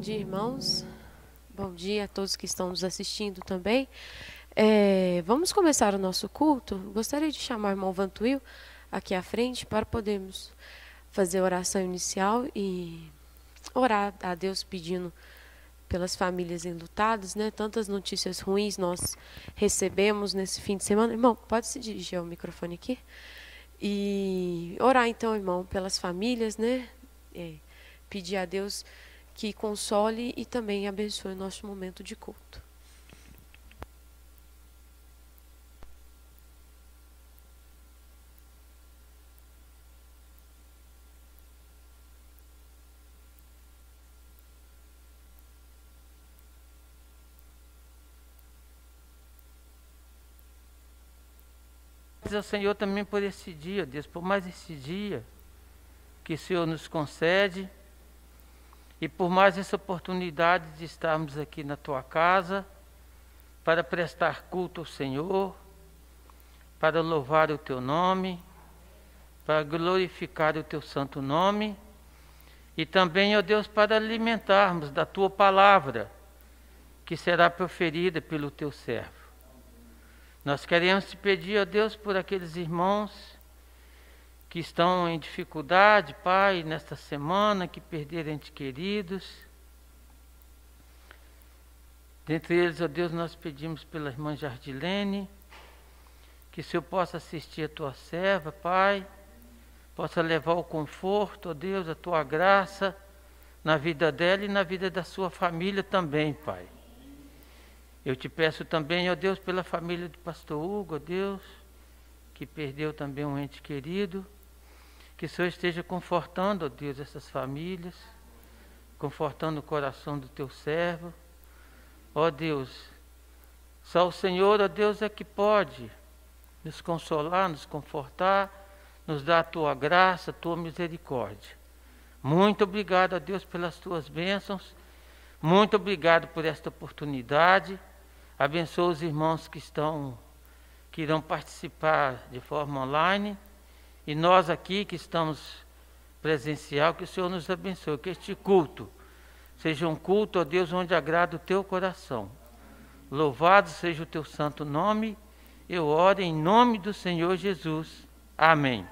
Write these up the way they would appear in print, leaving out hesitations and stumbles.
dia, irmãos. Bom dia a todos que estão nos assistindo também. Vamos começar o nosso culto. Gostaria de chamar o irmão Vantuil aqui à frente para podermos fazer a oração inicial e orar a Deus pedindo pelas famílias enlutadas, né? Tantas notícias ruins nós recebemos nesse fim de semana. Irmão, pode se dirigir ao microfone aqui? E orar então, irmão, pelas famílias, né? Pedir a Deus que console e também abençoe o nosso momento de culto. Ao Senhor também por esse dia, Deus, por mais esse dia que o Senhor nos concede e por mais essa oportunidade de estarmos aqui na Tua casa para prestar culto ao Senhor, para louvar o Teu nome, para glorificar o Teu santo nome e também, ó Deus, para alimentarmos da Tua palavra que será proferida pelo Teu servo. Nós queremos te pedir, ó Deus, por aqueles irmãos que estão em dificuldade, Pai, nesta semana, que perderam entes queridos. Dentre eles, ó Deus, nós pedimos pela irmã Jardilene, que o Senhor possa assistir a Tua serva, Pai, possa levar o conforto, ó Deus, a Tua graça na vida dela e na vida da sua família também, Pai. Eu te peço também, ó Deus, pela família do pastor Hugo, ó Deus, que perdeu também um ente querido, que o Senhor esteja confortando, ó Deus, essas famílias, confortando o coração do Teu servo. Ó Deus, só o Senhor, ó Deus, é que pode nos consolar, nos confortar, nos dar a Tua graça, a Tua misericórdia. Muito obrigado, ó Deus, pelas Tuas bênçãos, muito obrigado por esta oportunidade. Abençoa os irmãos que irão participar de forma online e nós aqui que estamos presencial, que o Senhor nos abençoe, que este culto seja um culto, ó Deus, onde agrada o Teu coração. Louvado seja o Teu santo nome, eu oro em nome do Senhor Jesus. Amém.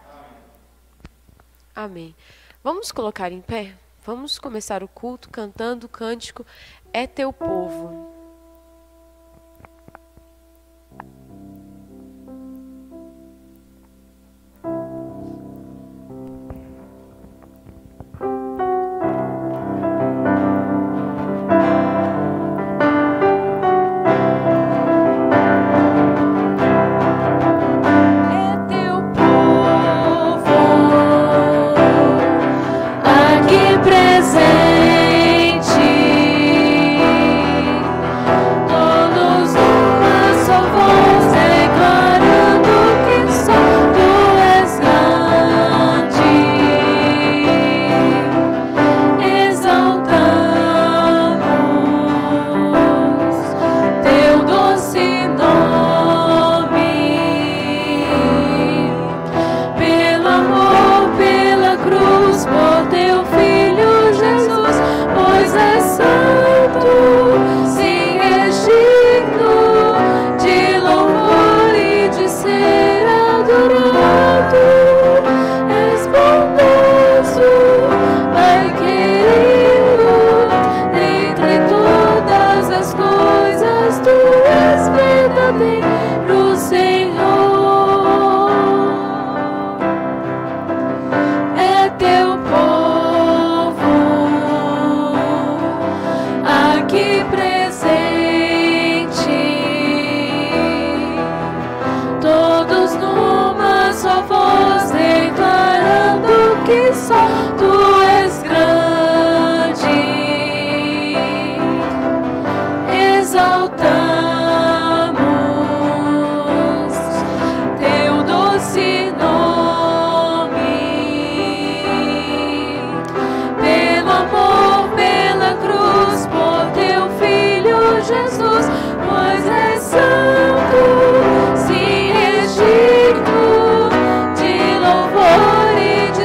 Amém. Vamos colocar em pé? Vamos começar o culto cantando o cântico É Teu Povo.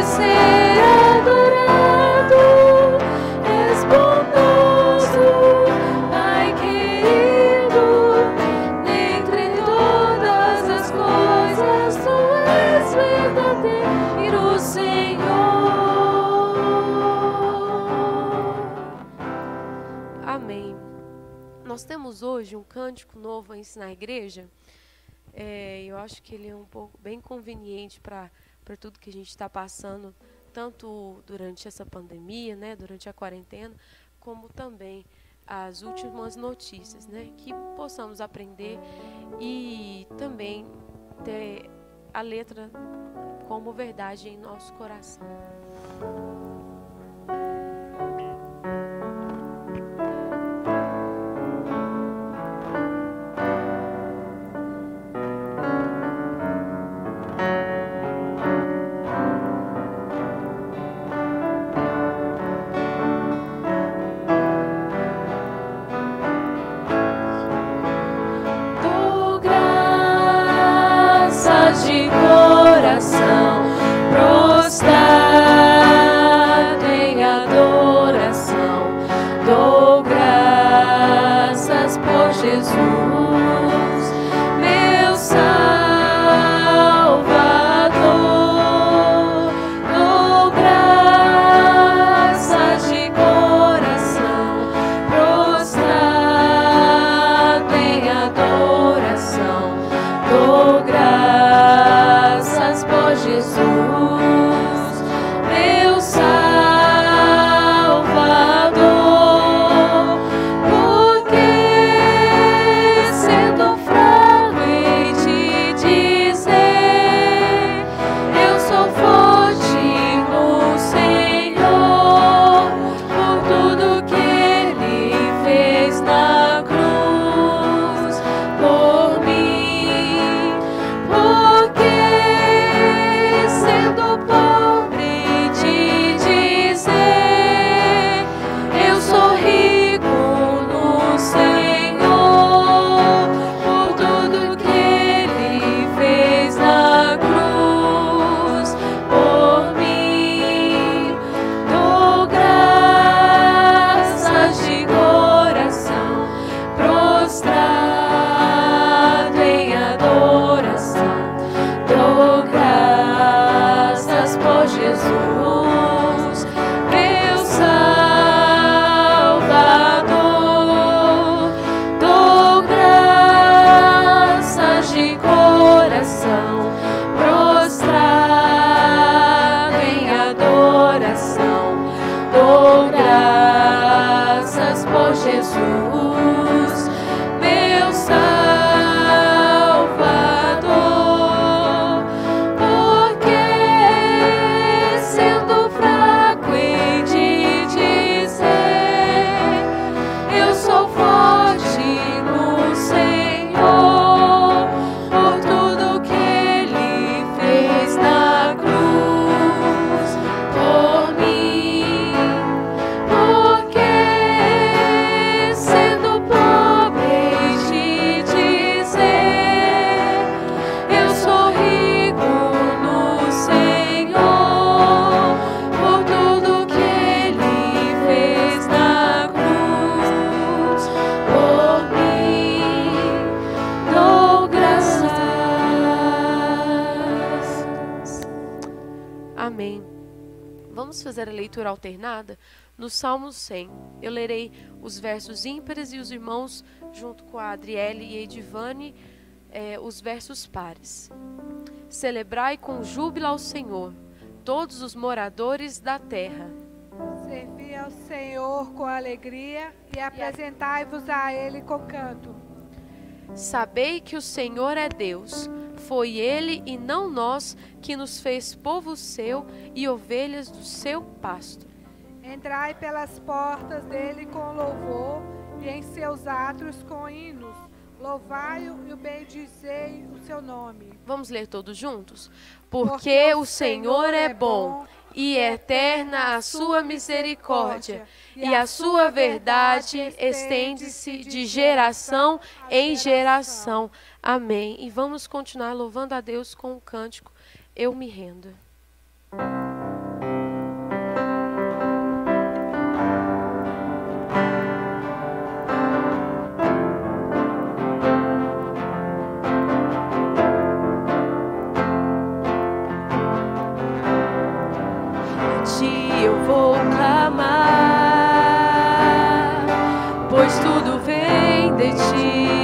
Ser adorado. um cântico novo a ensinar a igreja. Eu acho que ele é um pouco bem conveniente para tudo que a gente está passando, tanto durante essa pandemia, né, durante a quarentena, como também as últimas notícias, né, que possamos aprender e também ter a letra como verdade em nosso coração. De coração prostrado em adoração, dou graças por Jesus, meu Salvador. Dou graças de coração prostrado em adoração, dou graças por Jesus, meu Salvador, porque sendo fraco em te dizer, eu sou forte no Senhor, por tudo que Ele fez na cruz por mim. Porque sendo pobre te dizer, eu sou rico no Senhor, por tudo que Ele fez na cruz por mim. Dou graças de coração prostrado em adoração, dou graças por Jesus, meu Salvador. Dou graças de coração prostrado em adoração, dou graças por Jesus, meu Salvador. Porque sendo fraco em te dizer, eu sou forte no Senhor, por tudo que Ele fez na cruz por mim. Porque sendo pobre te dizer, eu sou rico no Senhor, por tudo que Ele fez na cruz por mim. Dou graças. Amém. Vamos fazer a leitura alternada no Salmo 100. Eu lerei os versos ímpares e os irmãos, junto com a Adriele e a Edivane, os versos pares. Celebrai com júbilo ao Senhor, todos os moradores da terra. Servi ao Senhor com alegria e apresentai-vos a Ele com canto. Sabei que o Senhor é Deus. Foi Ele e não nós que nos fez povo seu e ovelhas do seu pasto. Entrai pelas portas dele com louvor e em seus átrios com hinos. Louvai-o e bendizei o seu nome. Vamos ler todos juntos? Porque o Senhor é bom e eterna a sua misericórdia, e a sua verdade estende-se de geração em geração. Amém. E vamos continuar louvando a Deus com o cântico Eu Me Rendo. Eu vou clamar, pois tudo vem de ti.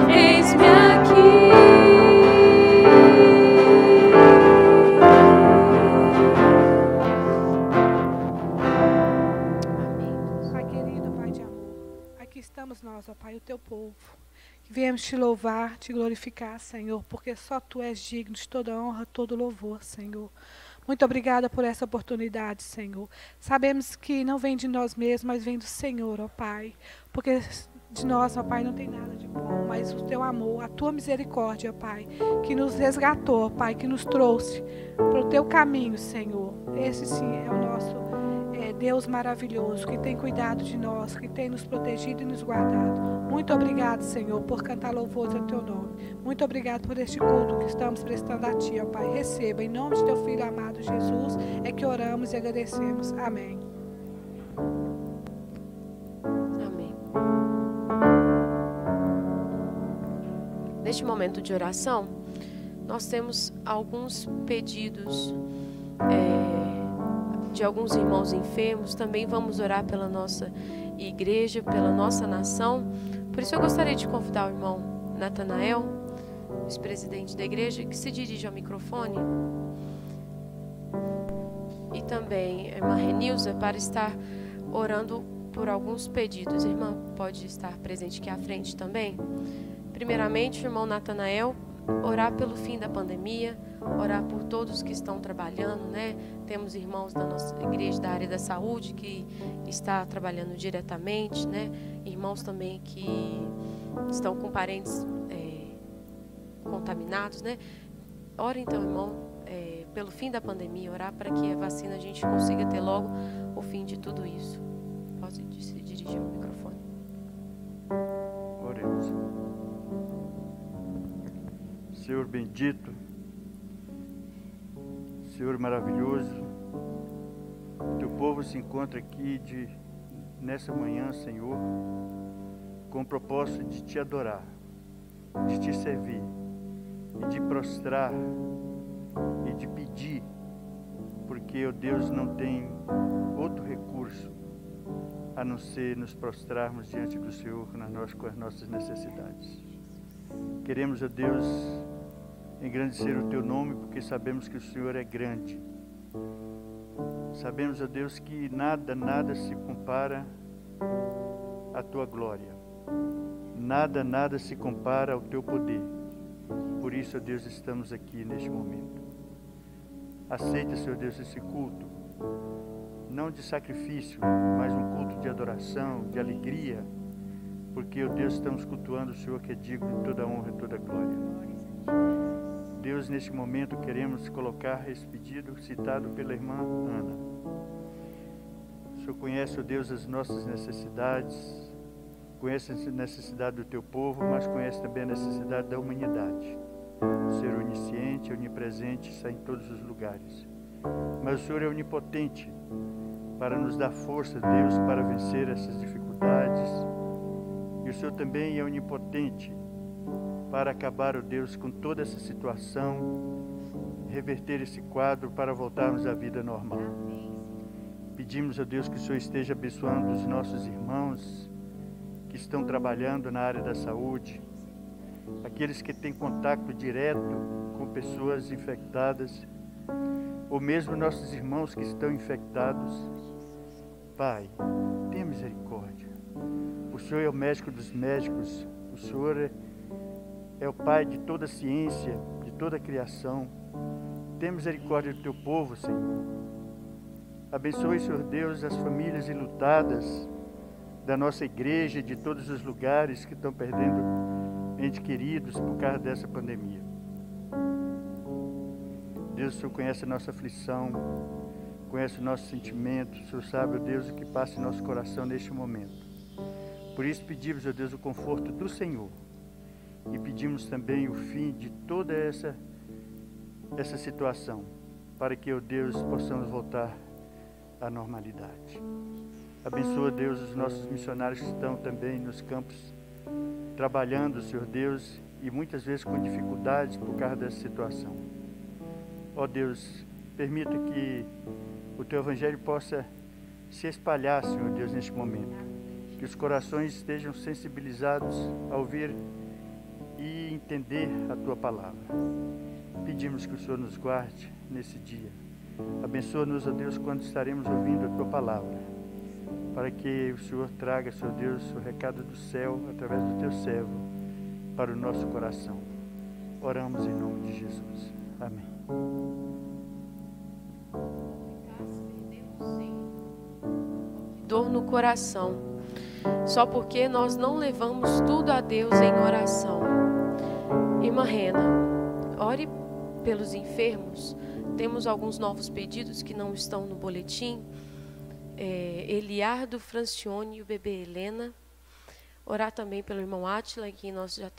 eis-me aqui. Pai querido, Pai de amor, aqui estamos nós, ó Pai, o teu povo, que viemos te louvar, te glorificar, Senhor, porque só tu és digno de toda honra, todo louvor, Senhor. Muito obrigada por essa oportunidade, Senhor. Sabemos que não vem de nós mesmos, mas vem do Senhor, ó Pai, porque de nós, ó Pai, não tem nada de bom, mas o teu amor, a tua misericórdia, ó Pai, que nos resgatou, ó Pai, que nos trouxe para o teu caminho, Senhor. Esse sim é o nosso Deus maravilhoso, que tem cuidado de nós, que tem nos protegido e nos guardado. Muito obrigado, Senhor, por cantar louvores ao teu nome. Muito obrigado por este culto que estamos prestando a ti, ó Pai. Receba, em nome de teu Filho amado Jesus, é que oramos e agradecemos. Amém. Amém. Neste momento de oração, nós temos alguns pedidos de alguns irmãos enfermos. Também vamos orar pela nossa igreja, pela nossa nação. Por isso eu gostaria de convidar o irmão Natanael, vice-presidente da igreja, que se dirige ao microfone, e também a irmã Renilza, para estar orando por alguns pedidos. Irmã, pode estar presente aqui à frente também. Primeiramente, o irmão Natanael, orar pelo fim da pandemia, orar por todos que estão trabalhando, né? Temos irmãos da nossa igreja da área da saúde que está trabalhando diretamente, né? Irmãos também que estão com parentes contaminados, né? Ora então, irmão, pelo fim da pandemia, orar para que a vacina a gente consiga ter logo o fim de tudo isso. Pode se dirigir ao microfone. Oremos. Senhor bendito, Senhor maravilhoso, teu povo se encontra aqui nessa manhã, Senhor, com o propósito de te adorar, de te servir e de prostrar e de pedir, porque, ó Deus, não tem outro recurso a não ser nos prostrarmos diante do Senhor com as nossas necessidades. Queremos, ó Deus, engrandecer o teu nome, porque sabemos que o Senhor é grande. Sabemos, ó Deus, que nada se compara à tua glória. Nada se compara ao teu poder. Por isso, ó Deus, estamos aqui neste momento. Aceita, Senhor Deus, esse culto, não de sacrifício, mas um culto de adoração, de alegria, porque, ó Deus, estamos cultuando o Senhor que é digno de toda honra e toda glória. Deus, neste momento queremos colocar esse pedido citado pela irmã Ana. O Senhor conhece, ó Deus, as nossas necessidades, conhece a necessidade do teu povo, mas conhece também a necessidade da humanidade. O Senhor é onisciente, onipresente, está em todos os lugares. Mas o Senhor é onipotente para nos dar força, Deus, para vencer essas dificuldades. E o Senhor também é onipotente para acabar, ó Deus, com toda essa situação, reverter esse quadro para voltarmos à vida normal. Pedimos, ó Deus, que o Senhor esteja abençoando os nossos irmãos que estão trabalhando na área da saúde, aqueles que têm contato direto com pessoas infectadas, ou mesmo nossos irmãos que estão infectados. Pai, tenha misericórdia. O Senhor é o médico dos médicos, o Senhor é o Pai de toda a ciência, de toda a criação. Tenha misericórdia do teu povo, Senhor. Abençoe, Senhor Deus, as famílias enlutadas da nossa igreja e de todos os lugares que estão perdendo entes queridos por causa dessa pandemia. Deus, o Senhor conhece a nossa aflição, conhece o nosso sentimento, o Senhor sabe, ó Deus, o que passa em nosso coração neste momento. Por isso pedimos, ó Deus, o conforto do Senhor. E pedimos também o fim de toda essa situação, para que, ó Deus, possamos voltar à normalidade. Abençoa, Deus, os nossos missionários que estão também nos campos, trabalhando, Senhor Deus, e muitas vezes com dificuldades por causa dessa situação. Ó Deus, permita que o Teu Evangelho possa se espalhar, Senhor Deus, neste momento. Que os corações estejam sensibilizados a ouvir e entender a Tua palavra. Pedimos que o Senhor nos guarde nesse dia. Abençoa-nos, ó Deus, quando estaremos ouvindo a Tua palavra, para que o Senhor traga, Senhor Deus, o recado do céu, através do Teu servo, para o nosso coração. Oramos em nome de Jesus. Amém. Dor no coração, só porque nós não levamos tudo a Deus em oração. Irmã Rena, ore pelos enfermos. Temos alguns novos pedidos que não estão no boletim. Eliardo, Francione e o bebê Helena. Orar também pelo irmão Átila, que nós já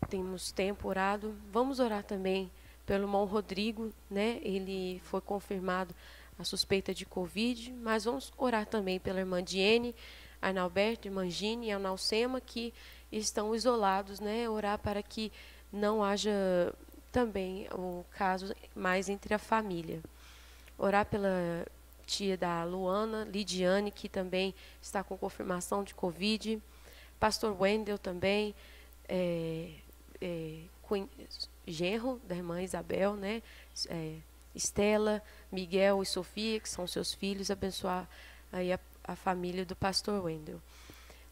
temos tempo orado. Vamos orar também pelo irmão Rodrigo, né? Ele foi confirmado a suspeita de Covid, mas vamos orar também pela irmã Diene, Arnalberto, irmã Gine e Analcema, que estão isolados, né? Orar para que não haja também o caso mais entre a família. Orar pela tia da Luana, Lidiane, que também está com confirmação de Covid. Pastor Wendel também, genro da irmã Isabel, né? Estela, Miguel e Sofia, que são seus filhos, abençoar aí a família do pastor Wendel.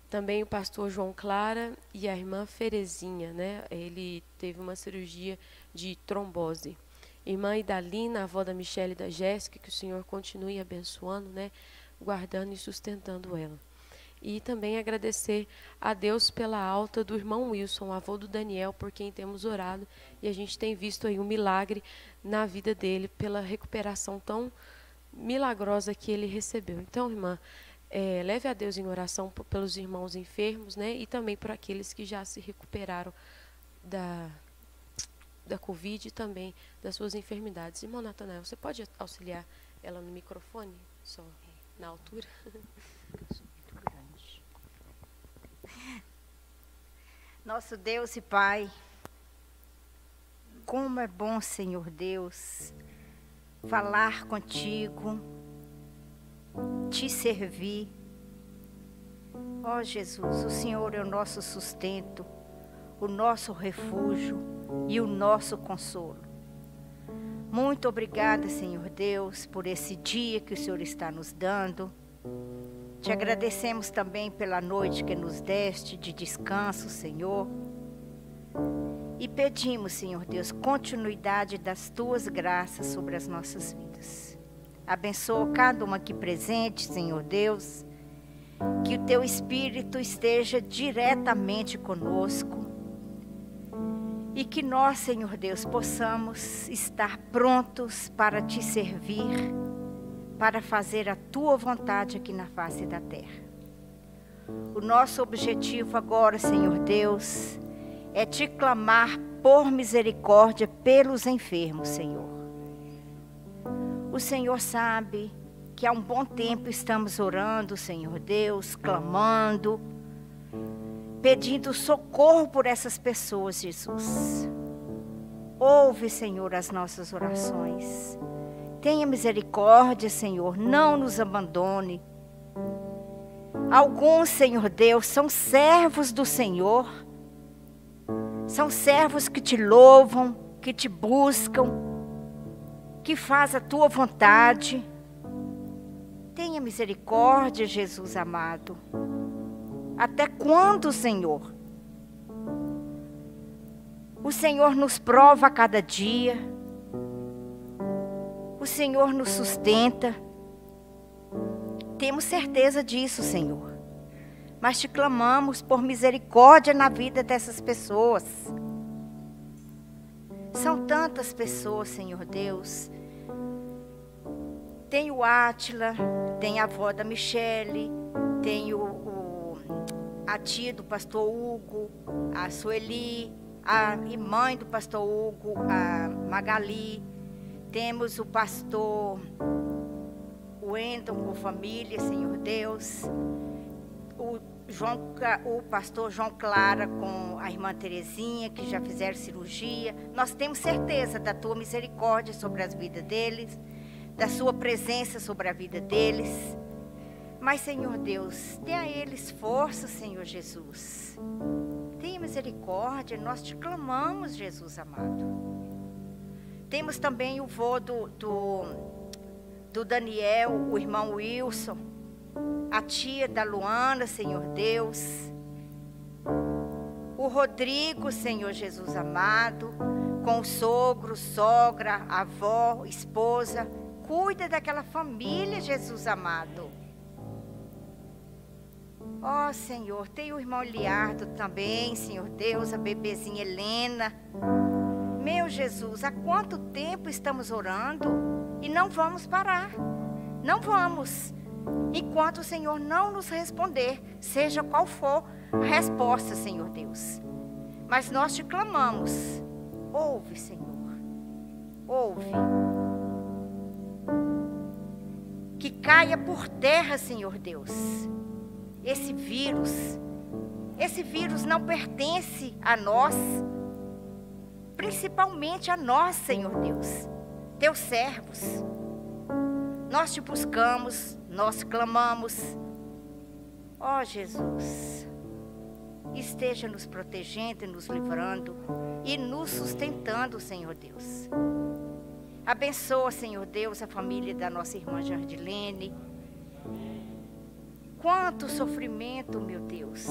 Também o pastor João Clara e a irmã Ferezinha, né? Ele teve uma cirurgia de trombose. Irmã Idalina, avó da Michele e da Jéssica, que o Senhor continue abençoando, né? Guardando e sustentando ela. E também agradecer a Deus pela alta do irmão Wilson, avô do Daniel, por quem temos orado. E a gente tem visto aí um milagre na vida dele, pela recuperação tão milagrosa que ele recebeu. Então, irmã, leve a Deus em oração pelos irmãos enfermos, né? E também por aqueles que já se recuperaram da Covid e também das suas enfermidades. Irmão Natanael, você pode auxiliar ela no microfone? Só na altura? Nosso Deus e Pai, como é bom, Senhor Deus, falar contigo, te servir. Ó Jesus, o Senhor é o nosso sustento, o nosso refúgio e o nosso consolo. Muito obrigada, Senhor Deus, por esse dia que o Senhor está nos dando. Te agradecemos também pela noite que nos deste de descanso, Senhor. E pedimos, Senhor Deus, continuidade das Tuas graças sobre as nossas vidas. Abençoa cada uma aqui presente, Senhor Deus. Que o Teu Espírito esteja diretamente conosco. E que nós, Senhor Deus, possamos estar prontos para Te servir, para fazer a Tua vontade aqui na face da terra. O nosso objetivo agora, Senhor Deus, é Te clamar por misericórdia pelos enfermos, Senhor. O Senhor sabe que há um bom tempo estamos orando, Senhor Deus, clamando, pedindo socorro por essas pessoas, Jesus. Ouve, Senhor, as nossas orações. Tenha misericórdia, Senhor, não nos abandone. Alguns, Senhor Deus, são servos do Senhor. São servos que Te louvam, que Te buscam, que faz a Tua vontade. Tenha misericórdia, Jesus amado. Até quando, Senhor? O Senhor nos prova a cada dia. O Senhor nos sustenta. Temos certeza disso, Senhor. Mas Te clamamos por misericórdia na vida dessas pessoas. São tantas pessoas, Senhor Deus. Tem o Átila, tem a avó da Michele, tem a tia do pastor Hugo, a Sueli, a mãe do pastor Hugo, a Magali. Temos o pastor Wendel com família, Senhor Deus. O pastor João Clara com a irmã Terezinha, que já fizeram cirurgia. Nós temos certeza da Tua misericórdia sobre as vidas deles, da Sua presença sobre a vida deles. Mas, Senhor Deus, dê a eles força, Senhor Jesus. Tenha misericórdia, nós te clamamos, Jesus amado. Temos também o vô do Daniel, o irmão Wilson, a tia da Luana, Senhor Deus. O Rodrigo, Senhor Jesus amado, com o sogro, sogra, avó, esposa. Cuida daquela família, Jesus amado. Ó, Senhor, tem o irmão Liardo também, Senhor Deus, a bebezinha Helena. Meu Jesus, há quanto tempo estamos orando e não vamos parar. Não vamos. Enquanto o Senhor não nos responder, seja qual for a resposta, Senhor Deus. Mas nós te clamamos. Ouve, Senhor. Ouve. Que caia por terra, Senhor Deus, esse vírus. Esse vírus não pertence a nós, principalmente a nós, Senhor Deus, teus servos. Nós te buscamos, nós clamamos. Ó Jesus, esteja nos protegendo e nos livrando e nos sustentando, Senhor Deus. Abençoa, Senhor Deus, a família da nossa irmã Jardilene. Quanto sofrimento, meu Deus,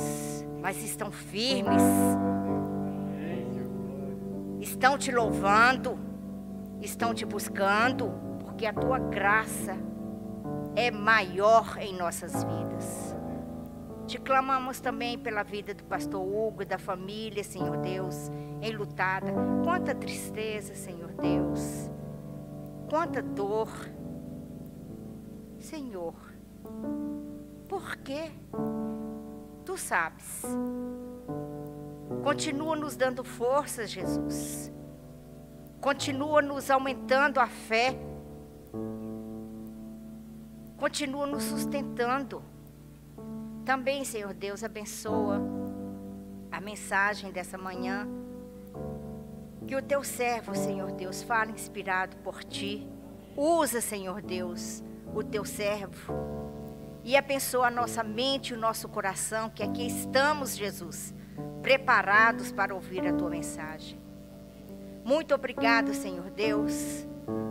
mas estão firmes, estão te louvando, estão te buscando, porque a tua graça é maior em nossas vidas. Te clamamos também pela vida do pastor Hugo e da família, Senhor Deus, enlutada. Quanta tristeza, Senhor Deus, quanta dor. Senhor, por quê? Tu sabes. Continua nos dando forças, Jesus. Continua nos aumentando a fé. Continua nos sustentando. Também, Senhor Deus, abençoa a mensagem dessa manhã. Que o teu servo, Senhor Deus, fale inspirado por ti. Usa, Senhor Deus, o teu servo. E abençoa a nossa mente e o nosso coração, que aqui estamos, Jesus, preparados para ouvir a tua mensagem. Muito obrigado, Senhor Deus,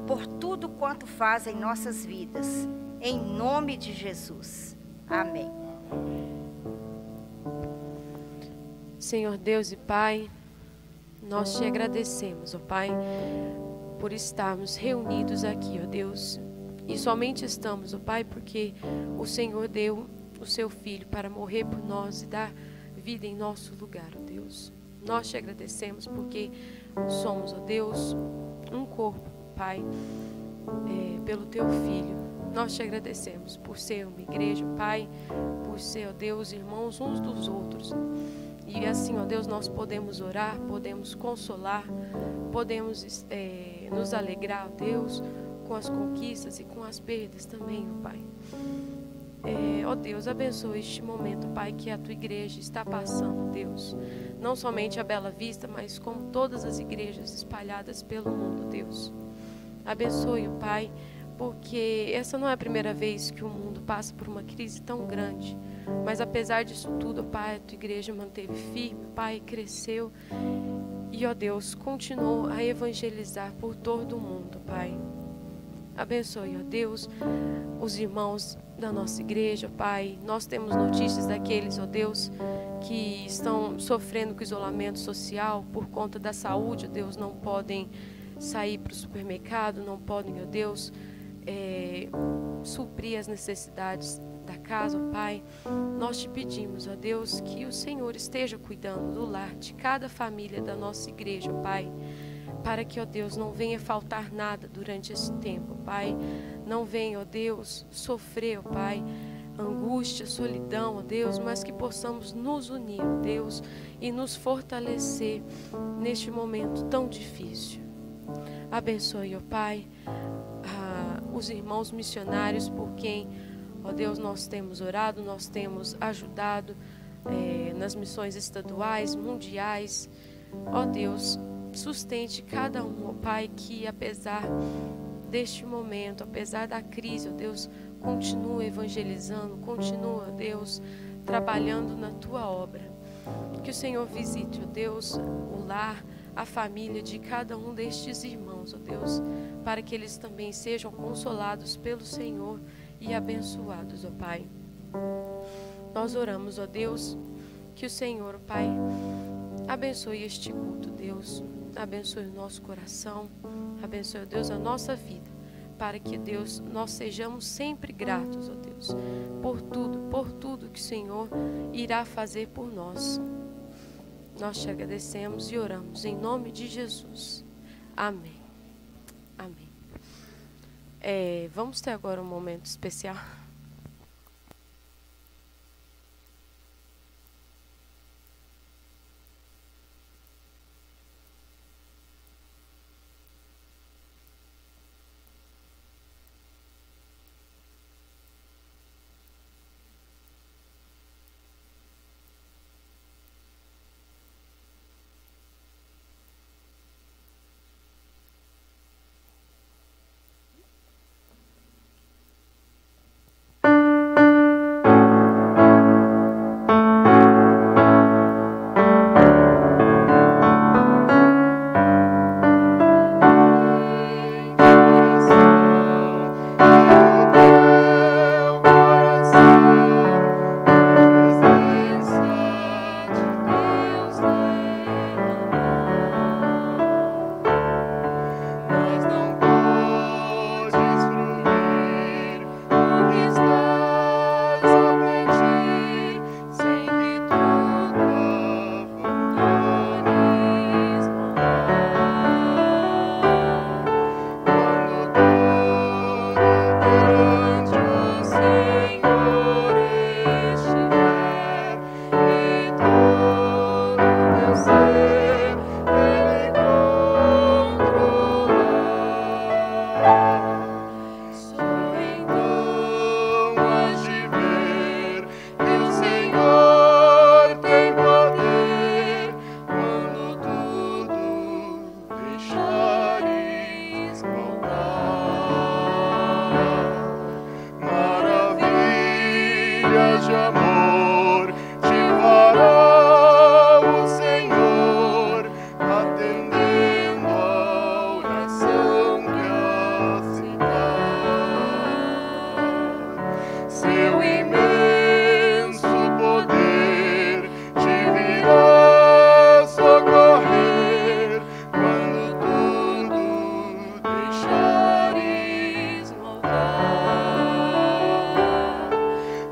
por tudo quanto faz em nossas vidas. Em nome de Jesus. Amém. Senhor Deus e Pai, nós te agradecemos, ó Pai, por estarmos reunidos aqui, ó Deus. E somente estamos, ó Pai, porque o Senhor deu o seu Filho para morrer por nós e dar vida em nosso lugar, ó Deus. Nós te agradecemos porque somos, ó Deus, um corpo, Pai, pelo teu Filho. Nós te agradecemos por ser uma igreja, Pai, por ser, ó Deus, irmãos uns dos outros. E assim, ó Deus, nós podemos orar, podemos consolar, podemos nos alegrar, ó Deus, com as conquistas e com as perdas também, ó Pai. Ó Deus, abençoa este momento, Pai, que a tua igreja está passando, Deus. Não somente a Bela Vista, mas como todas as igrejas espalhadas pelo mundo, Deus. Abençoe, ó Pai, porque essa não é a primeira vez que o mundo passa por uma crise tão grande. Mas apesar disso tudo, Pai, a tua igreja manteve firme, Pai, cresceu. E, ó Deus, continuou a evangelizar por todo o mundo, Pai. Abençoe, ó Deus, os irmãos da nossa igreja, Pai. Nós temos notícias daqueles, ó Deus, que estão sofrendo com isolamento social por conta da saúde, ó Deus, não podem sair para o supermercado, não podem, ó Deus, suprir as necessidades da casa, ó Pai. Nós te pedimos, ó Deus, que o Senhor esteja cuidando do lar de cada família da nossa igreja, ó Pai, para que, ó Deus, não venha faltar nada durante esse tempo, Pai. Não venha, ó Deus, sofrer, ó Pai, angústia, solidão, ó Deus, mas que possamos nos unir, ó Deus, e nos fortalecer neste momento tão difícil. Abençoe, ó Pai, os irmãos missionários por quem, ó Deus, nós temos orado, nós temos ajudado nas missões estaduais, mundiais. Ó Deus, sustente cada um, ó Pai, que apesar deste momento, apesar da crise, ó Deus, continua evangelizando, continua, Deus, trabalhando na tua obra. Que o Senhor visite, ó Deus, o lar, a família de cada um destes irmãos, ó Deus, para que eles também sejam consolados pelo Senhor e abençoados, ó Pai. Nós oramos, ó Deus, que o Senhor, Pai, abençoe este culto, Deus, abençoe o nosso coração, abençoe, ó Deus, a nossa vida, para que, Deus, nós sejamos sempre gratos, ó Deus, por tudo que o Senhor irá fazer por nós. Nós te agradecemos e oramos em nome de Jesus. Amém. Amém. Vamos ter agora um momento especial.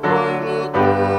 Quando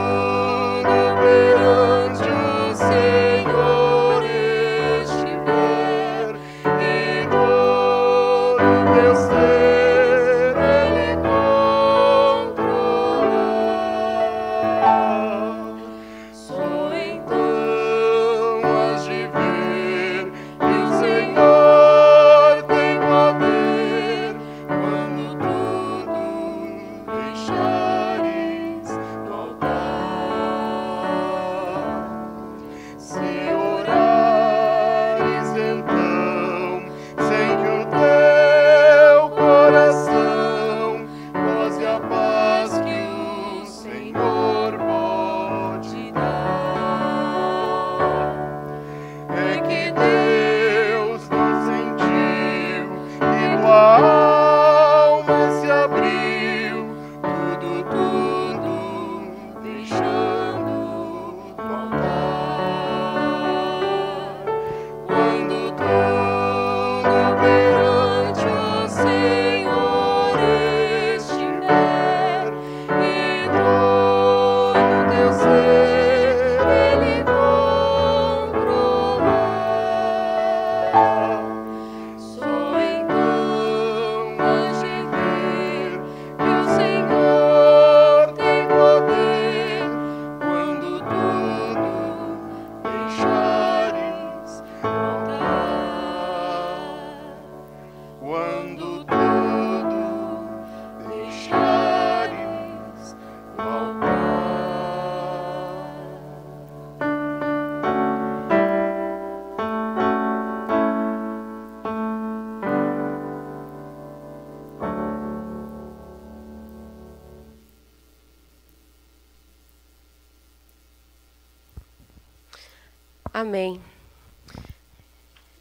Amém.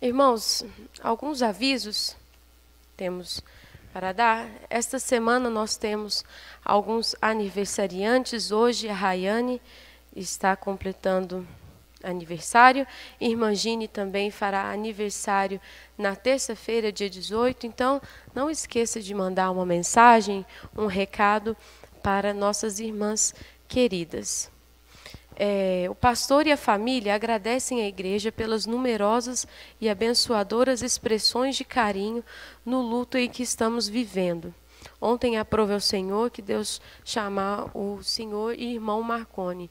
Irmãos, alguns avisos temos para dar. Esta semana nós temos alguns aniversariantes. Hoje a Rayane está completando aniversário. Irmã Gine também fará aniversário na terça-feira, dia 18. Então, não esqueça de mandar uma mensagem, um recado para nossas irmãs queridas. O pastor e a família agradecem à igreja pelas numerosas e abençoadoras expressões de carinho no luto em que estamos vivendo. Ontem aprove ao Senhor que Deus chamar o senhor e irmão Marconi.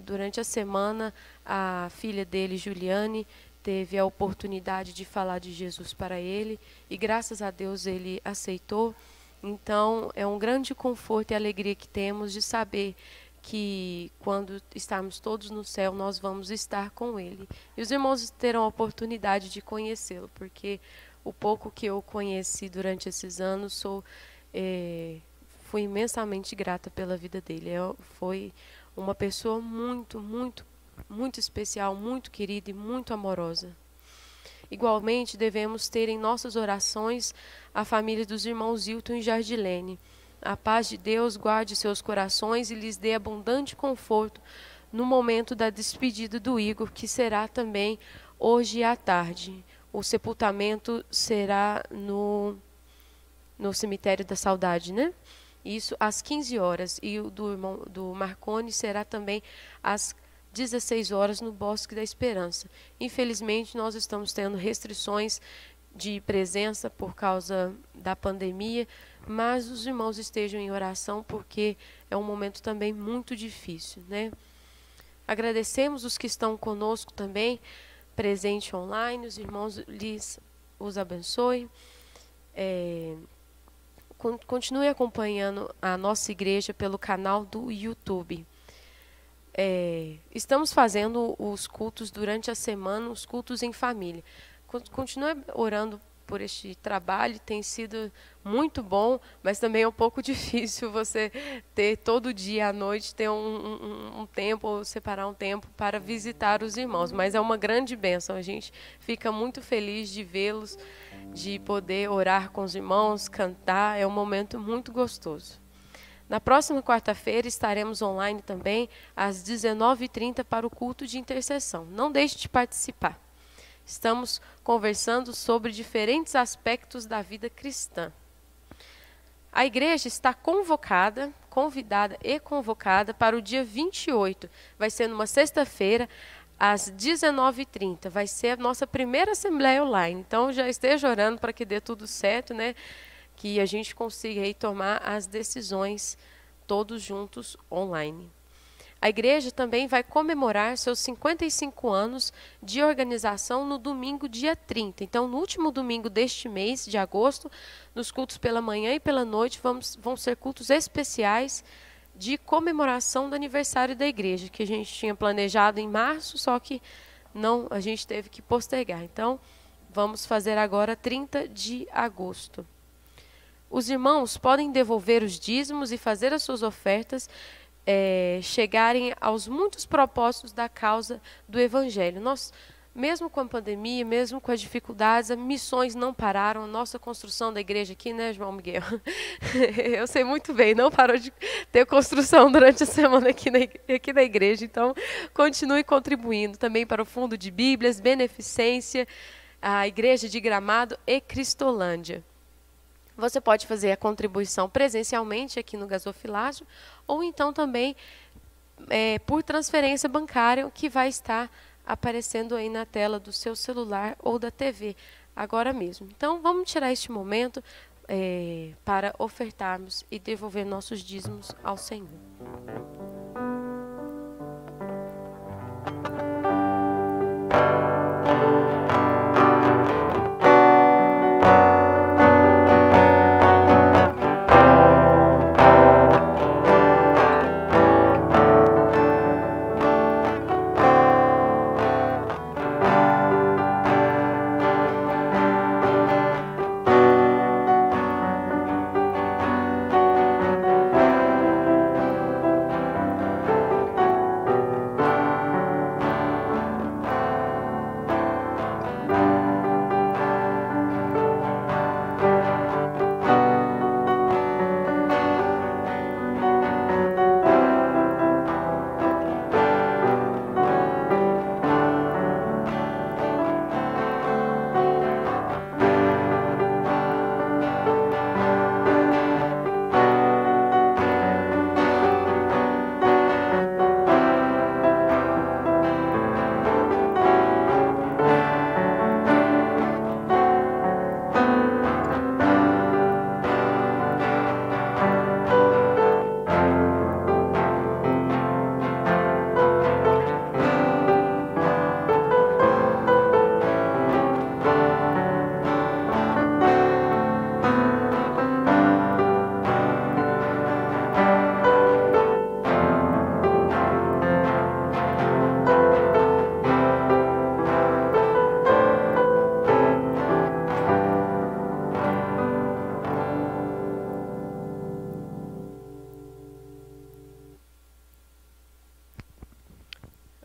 Durante a semana, a filha dele, Juliane, teve a oportunidade de falar de Jesus para ele e graças a Deus ele aceitou. Então, é um grande conforto e alegria que temos de saber que quando estarmos todos no céu, nós vamos estar com ele. E os irmãos terão a oportunidade de conhecê-lo, porque o pouco que eu conheci durante esses anos, fui imensamente grata pela vida dele. Foi uma pessoa muito, muito, muito especial, muito querida e muito amorosa. Igualmente, devemos ter em nossas orações a família dos irmãos Hilton e Jardilene. A paz de Deus guarde seus corações e lhes dê abundante conforto no momento da despedida do Igor, que será também hoje à tarde. O sepultamento será no cemitério da Saudade, né? Isso às 15 horas. E o do Marconi será também às 16 horas no Bosque da Esperança. Infelizmente, nós estamos tendo restrições de presença por causa da pandemia, mas os irmãos estejam em oração porque é um momento também muito difícil, né? Agradecemos os que estão conosco também, presente online, os irmãos os abençoe. Continue acompanhando a nossa igreja pelo canal do YouTube. Estamos fazendo os cultos durante a semana, os cultos em família. Continue orando por este trabalho, tem sido muito bom, mas também é um pouco difícil você ter todo dia à noite, ter um tempo, ou separar um tempo para visitar os irmãos, mas é uma grande bênção, a gente fica muito feliz de vê-los, de poder orar com os irmãos, cantar, é um momento muito gostoso. Na próxima quarta-feira estaremos online também, às 19h30 para o culto de intercessão. Não deixe de participar. Estamos conversando sobre diferentes aspectos da vida cristã. A igreja está convidada e convocada para o dia 28. Vai ser numa sexta-feira, às 19h30. Vai ser a nossa primeira assembleia online. Então, já esteja orando para que dê tudo certo, né? Que a gente consiga aí tomar as decisões todos juntos online. A igreja também vai comemorar seus 55 anos de organização no domingo, dia 30. Então, no último domingo deste mês, de agosto, nos cultos pela manhã e pela noite, vão ser cultos especiais de comemoração do aniversário da igreja, que a gente tinha planejado em março, só que a gente teve que postergar. Então, vamos fazer agora 30 de agosto. Os irmãos podem devolver os dízimos e fazer as suas ofertas, chegarem aos muitos propósitos da causa do Evangelho. Nós, mesmo com a pandemia, mesmo com as dificuldades, as missões não pararam, a nossa construção da igreja aqui, né, João Miguel? Eu sei muito bem, não parou de ter construção durante a semana aqui na igreja, então continue contribuindo também para o Fundo de Bíblias, Beneficência, a Igreja de Gramado e Cristolândia. Você pode fazer a contribuição presencialmente aqui no gasofilácio ou então também por transferência bancária, que vai estar aparecendo aí na tela do seu celular ou da TV agora mesmo. Então, vamos tirar este momento para ofertarmos e devolver nossos dízimos ao Senhor.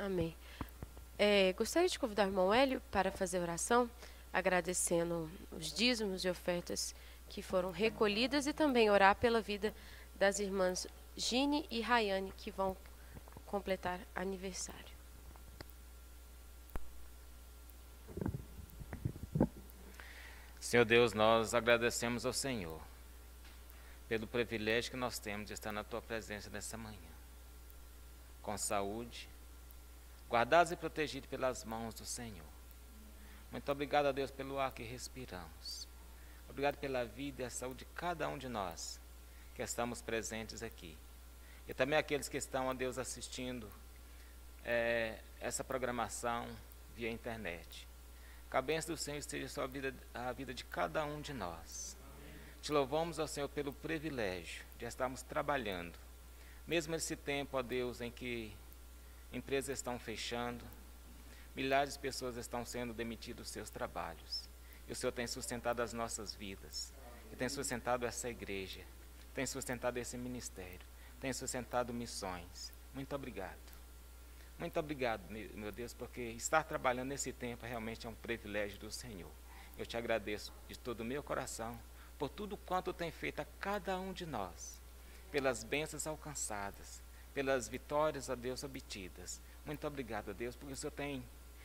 Amém. Gostaria de convidar o irmão Hélio para fazer oração, agradecendo os dízimos e ofertas que foram recolhidas e também orar pela vida das irmãs Gine e Rayane, que vão completar aniversário. Senhor Deus, nós agradecemos ao Senhor pelo privilégio que nós temos de estar na Tua presença nessa manhã, com saúde, guardados e protegidos pelas mãos do Senhor. Muito obrigado a Deus pelo ar que respiramos. Obrigado pela vida e a saúde de cada um de nós que estamos presentes aqui. E também aqueles que estão, a Deus, assistindo essa programação via internet. Que a bênção do Senhor esteja sobre a vida de cada um de nós. Te louvamos, ó Senhor, pelo privilégio de estarmos trabalhando. Mesmo nesse tempo, ó Deus, em que empresas estão fechando, milhares de pessoas estão sendo demitidas dos seus trabalhos. E o Senhor tem sustentado as nossas vidas. E tem sustentado essa igreja. Tem sustentado esse ministério. Tem sustentado missões. Muito obrigado. Muito obrigado, meu Deus, porque estar trabalhando nesse tempo realmente é um privilégio do Senhor. Eu te agradeço de todo o meu coração por tudo quanto tem feito a cada um de nós, pelas bênçãos alcançadas, pelas vitórias, a Deus, obtidas. Muito obrigado, a Deus, porque o Senhor tem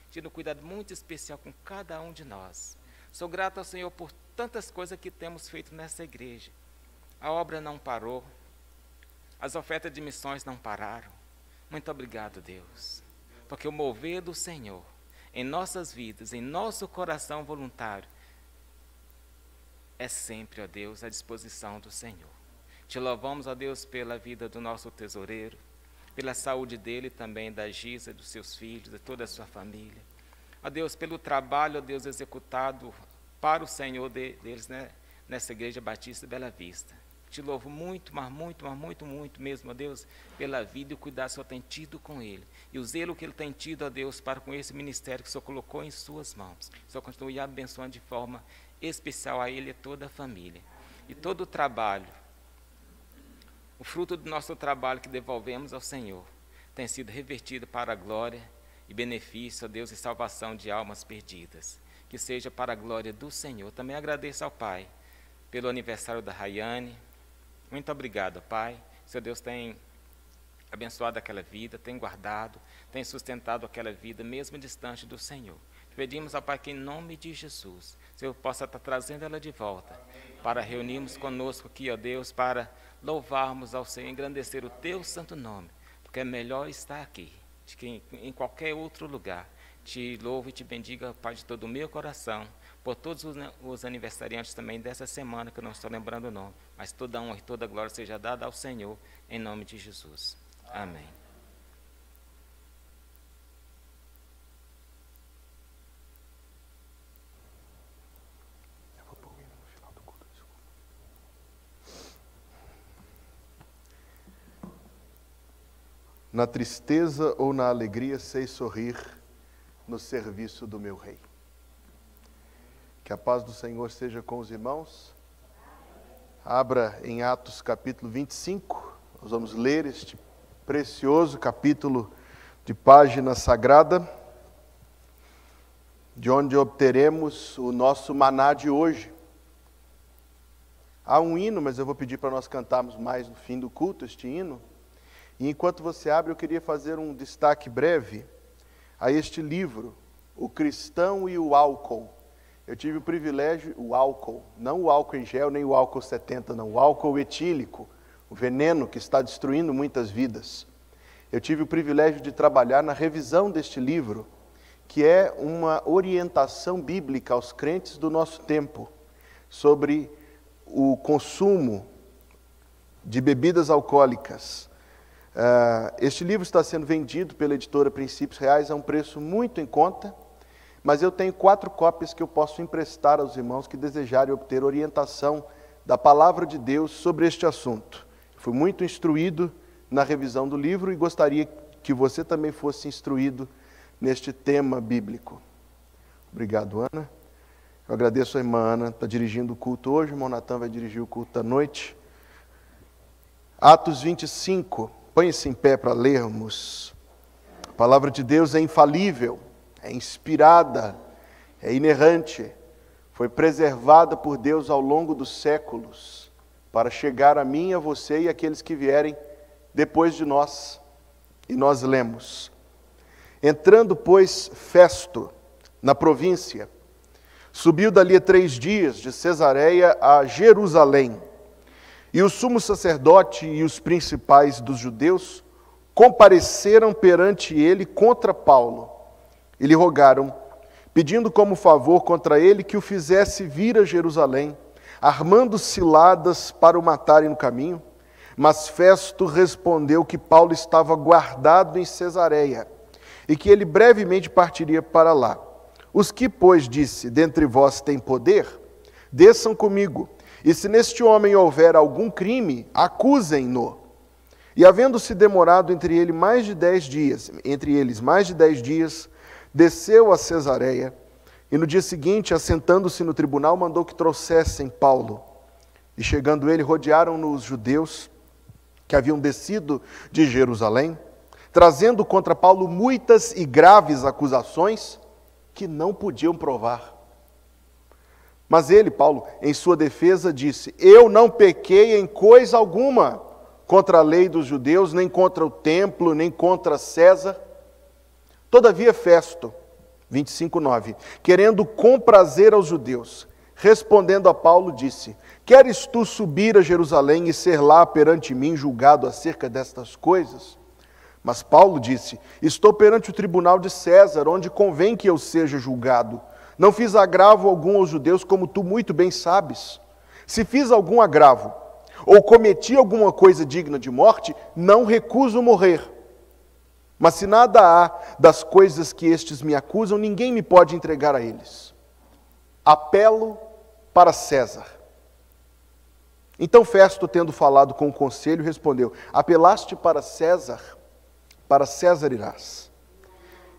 tido um cuidado muito especial com cada um de nós. Sou grato ao Senhor por tantas coisas que temos feito nessa igreja. A obra não parou, as ofertas de missões não pararam. Muito obrigado, Deus, porque o mover do Senhor em nossas vidas, em nosso coração voluntário, é sempre, ó Deus, à disposição do Senhor. Te louvamos, ó Deus, pela vida do nosso tesoureiro, pela saúde dele e também da Gisa, dos seus filhos, de toda a sua família. Ó Deus, pelo trabalho, ó Deus, executado para o Senhor deles, né, nessa Igreja Batista Bela Vista. Te louvo muito, mas muito mesmo, ó Deus, pela vida e o cuidado que o Senhor tem tido com ele. E o zelo que ele tem tido, ó Deus, para com esse ministério que o Senhor colocou em suas mãos. O Senhor continue abençoando de forma especial a ele e toda a família. E todo o trabalho, o fruto do nosso trabalho que devolvemos ao Senhor, tem sido revertido para a glória e benefício, ó Deus, e salvação de almas perdidas. Que seja para a glória do Senhor. Também agradeço ao Pai pelo aniversário da Rayane. Muito obrigado, Pai. Seu Deus tem abençoado aquela vida, tem guardado, tem sustentado aquela vida, mesmo distante do Senhor. Pedimos ao Pai que, em nome de Jesus, o Senhor possa estar trazendo ela de volta, para reunirmos conosco aqui, ó Deus, para louvarmos ao Senhor, engrandecer o Teu santo nome, porque é melhor estar aqui do que em qualquer outro lugar. Te louvo e te bendiga, Pai, de todo o meu coração, por todos os aniversariantes também dessa semana, que eu não estou lembrando o nome, mas toda honra e toda glória seja dada ao Senhor, em nome de Jesus. Amém. Na tristeza ou na alegria sei sorrir no serviço do meu Rei. Que a paz do Senhor seja com os irmãos. Abra em Atos capítulo 25, nós vamos ler este precioso capítulo de página sagrada, de onde obteremos o nosso maná de hoje. Há um hino, mas eu vou pedir para nós cantarmos mais no fim do culto este hino. E enquanto você abre, eu queria fazer um destaque breve a este livro, O Cristão e o Álcool. Eu tive o privilégio, o álcool, não o álcool em gel, nem o álcool 70, não, o álcool etílico, o veneno que está destruindo muitas vidas. Eu tive o privilégio de trabalhar na revisão deste livro, que é uma orientação bíblica aos crentes do nosso tempo, sobre o consumo de bebidas alcoólicas. Este livro está sendo vendido pela editora Princípios Reais a um preço muito em conta, mas eu tenho 4 cópias que eu posso emprestar aos irmãos que desejarem obter orientação da Palavra de Deus sobre este assunto. Fui muito instruído na revisão do livro e gostaria que você também fosse instruído neste tema bíblico. Obrigado, Ana. Eu agradeço a irmã Ana, está dirigindo o culto hoje, o irmão Natan vai dirigir o culto da noite. Atos 25, põe-se em pé para lermos palavra de Deus é infalível, é inspirada, é inerrante, foi preservada por Deus ao longo dos séculos, para chegar a mim, a você e aqueles que vierem depois de nós. E nós lemos: entrando, pois, Festo na província, subiu dali a 3 dias de Cesareia a Jerusalém. E o sumo sacerdote e os principais dos judeus compareceram perante ele contra Paulo e lhe rogaram, pedindo como favor contra ele que o fizesse vir a Jerusalém, armando ciladas para o matarem no caminho. Mas Festo respondeu que Paulo estava guardado em Cesareia e que ele brevemente partiria para lá. Os que, pois, disse, dentre vós tem poder, desçam comigo, e se neste homem houver algum crime, acusem-no. E havendo-se demorado entre eles mais de 10 dias, desceu a Cesareia, e no dia seguinte, assentando-se no tribunal, mandou que trouxessem Paulo. E chegando ele, rodearam-no os judeus que haviam descido de Jerusalém, trazendo contra Paulo muitas e graves acusações que não podiam provar. Mas ele, Paulo, em sua defesa disse: eu não pequei em coisa alguma contra a lei dos judeus, nem contra o templo, nem contra César. Todavia Festo, 25:9, querendo comprazer aos judeus, respondendo a Paulo, disse: queres tu subir a Jerusalém e ser lá perante mim julgado acerca destas coisas? Mas Paulo disse: estou perante o tribunal de César, onde convém que eu seja julgado. Não fiz agravo algum aos judeus, como tu muito bem sabes. Se fiz algum agravo, ou cometi alguma coisa digna de morte, não recuso morrer. Mas se nada há das coisas que estes me acusam, ninguém me pode entregar a eles. Apelo para César. Então Festo, tendo falado com o conselho, respondeu: apelaste para César irás.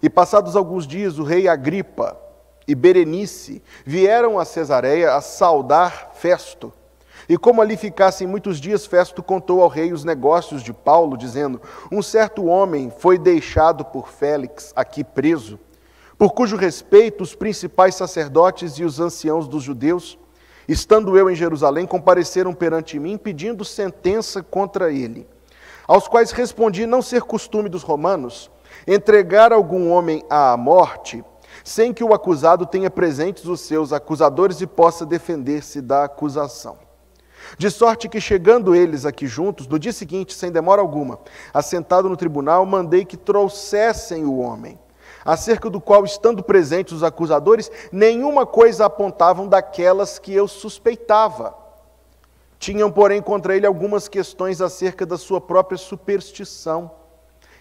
E passados alguns dias, o rei Agripa e Berenice vieram a Cesareia a saudar Festo. E como ali ficassem muitos dias, Festo contou ao rei os negócios de Paulo, dizendo: um certo homem foi deixado por Félix aqui preso, por cujo respeito os principais sacerdotes e os anciãos dos judeus, estando eu em Jerusalém, compareceram perante mim, pedindo sentença contra ele. Aos quais respondi não ser costume dos romanos entregar algum homem à morte, sem que o acusado tenha presentes os seus acusadores e possa defender-se da acusação. De sorte que, chegando eles aqui juntos, no dia seguinte, sem demora alguma, assentado no tribunal, mandei que trouxessem o homem, acerca do qual, estando presentes os acusadores, nenhuma coisa apontavam daquelas que eu suspeitava. Tinham, porém, contra ele algumas questões acerca da sua própria superstição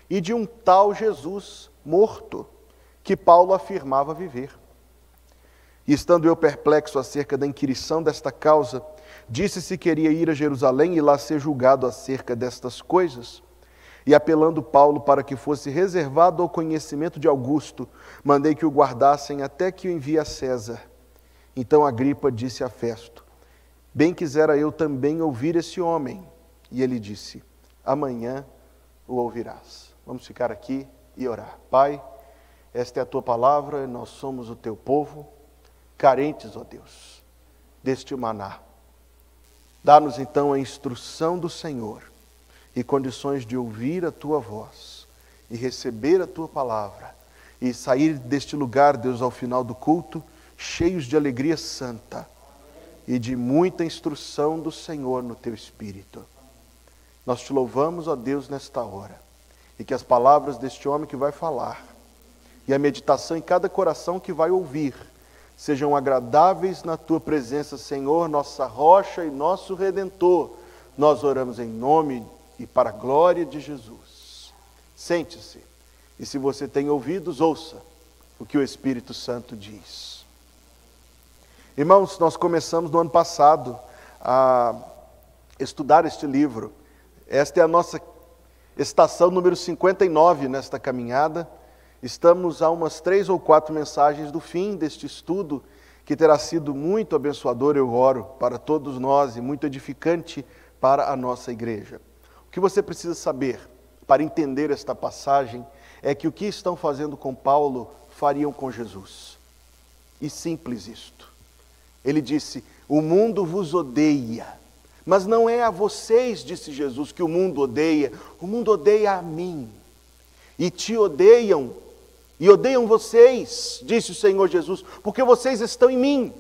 e de um tal Jesus morto, que Paulo afirmava viver. E estando eu perplexo acerca da inquirição desta causa, disse se queria ir a Jerusalém e lá ser julgado acerca destas coisas. E apelando Paulo para que fosse reservado ao conhecimento de Augusto, mandei que o guardassem até que o envie a César. Então Agripa disse a Festo: bem quisera eu também ouvir esse homem. E ele disse: amanhã o ouvirás. Vamos ficar aqui e orar. Pai, esta é a tua palavra, nós somos o teu povo, carentes, ó Deus, deste maná. Dá-nos então a instrução do Senhor e condições de ouvir a tua voz e receber a tua palavra e sair deste lugar, Deus, ao final do culto, cheios de alegria santa e de muita instrução do Senhor no teu Espírito. Nós te louvamos, ó Deus, nesta hora, e que as palavras deste homem que vai falar e a meditação em cada coração que vai ouvir sejam agradáveis na tua presença, Senhor, nossa rocha e nosso Redentor. Nós oramos em nome e para a glória de Jesus. Sente-se, e se você tem ouvidos, ouça o que o Espírito Santo diz. Irmãos, nós começamos no ano passado a estudar este livro. Esta é a nossa estação número 59 nesta caminhada. Estamos a umas 3 ou 4 mensagens do fim deste estudo, que terá sido muito abençoador, eu oro, para todos nós e muito edificante para a nossa igreja. O que você precisa saber para entender esta passagem é que o que estão fazendo com Paulo, fariam com Jesus. E simples isto. Ele disse, o mundo vos odeia, mas não é a vocês, disse Jesus, que o mundo odeia a mim. E te odeiam, e odeiam vocês, disse o Senhor Jesus, porque vocês estão em mim.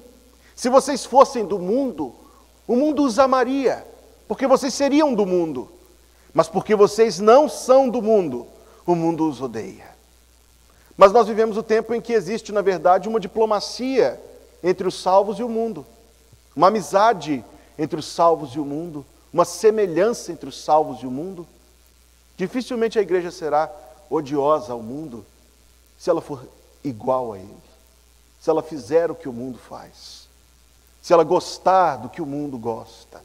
Se vocês fossem do mundo, o mundo os amaria, porque vocês seriam do mundo. Mas porque vocês não são do mundo, o mundo os odeia. Mas nós vivemos o tempo em que existe, na verdade, uma diplomacia entre os salvos e o mundo. Uma amizade entre os salvos e o mundo. Uma semelhança entre os salvos e o mundo. Dificilmente a igreja será odiosa ao mundo se ela for igual a ele. Se ela fizer o que o mundo faz. Se ela gostar do que o mundo gosta.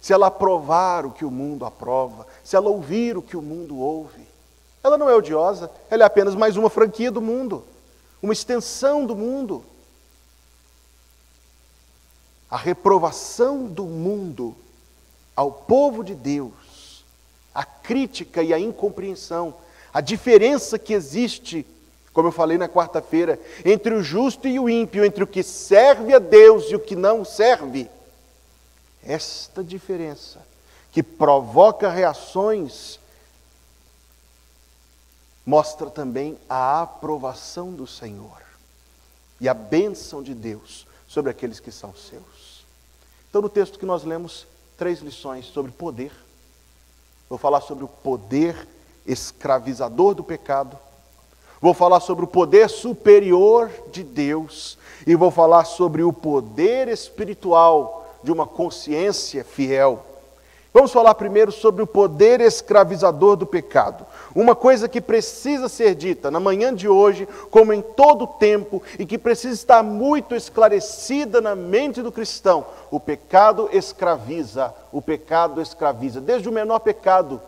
Se ela aprovar o que o mundo aprova. Se ela ouvir o que o mundo ouve. Ela não é odiosa, ela é apenas mais uma franquia do mundo. Uma extensão do mundo. A reprovação do mundo ao povo de Deus, a crítica e a incompreensão, a diferença que existe, como eu falei na quarta-feira, entre o justo e o ímpio, entre o que serve a Deus e o que não serve. Esta diferença que provoca reações mostra também a aprovação do Senhor e a bênção de Deus sobre aqueles que são seus. Então, no texto que nós lemos, 3 lições sobre poder. Vou falar sobre o poder escravizador do pecado. Vou falar sobre o poder superior de Deus. E vou falar sobre o poder espiritual de uma consciência fiel. Vamos falar primeiro sobre o poder escravizador do pecado. Uma coisa que precisa ser dita na manhã de hoje, como em todo o tempo, e que precisa estar muito esclarecida na mente do cristão. O pecado escraviza, desde o menor pecado,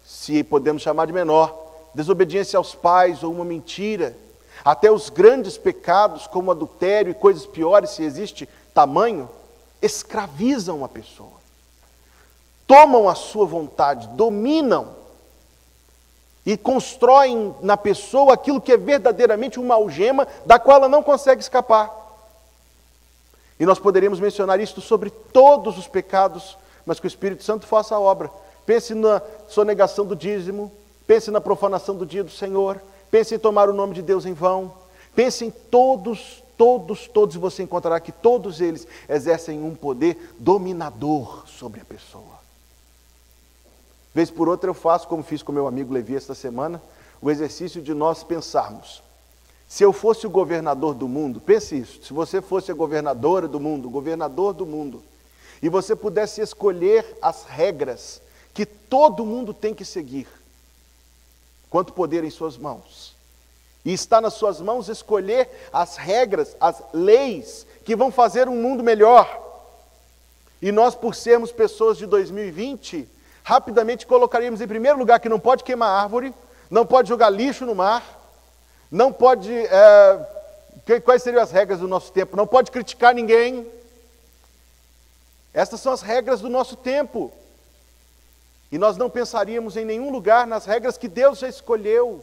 se podemos chamar de menor, desobediência aos pais ou uma mentira, até os grandes pecados como adultério e coisas piores, se existe tamanho, escravizam a pessoa. Tomam a sua vontade, dominam e constroem na pessoa aquilo que é verdadeiramente uma algema da qual ela não consegue escapar. E nós poderíamos mencionar isto sobre todos os pecados, mas que o Espírito Santo faça a obra. Pense na sonegação do dízimo, pense na profanação do dia do Senhor, pense em tomar o nome de Deus em vão, pense em todos, e você encontrará que todos eles exercem um poder dominador sobre a pessoa. Vez por outra eu faço, como fiz com meu amigo Levi esta semana, o exercício de nós pensarmos. Se eu fosse o governador do mundo, pense isso, se você fosse a governadora do mundo, o governador do mundo, e você pudesse escolher as regras que todo mundo tem que seguir, quanto poder em suas mãos. E está nas suas mãos escolher as regras, as leis que vão fazer um mundo melhor. E nós, por sermos pessoas de 2020, rapidamente colocaríamos em primeiro lugar que não pode queimar árvore, não pode jogar lixo no mar, não pode... quais seriam as regras do nosso tempo? Não pode criticar ninguém. Estas são as regras do nosso tempo. E nós não pensaríamos em nenhum lugar nas regras que Deus já escolheu.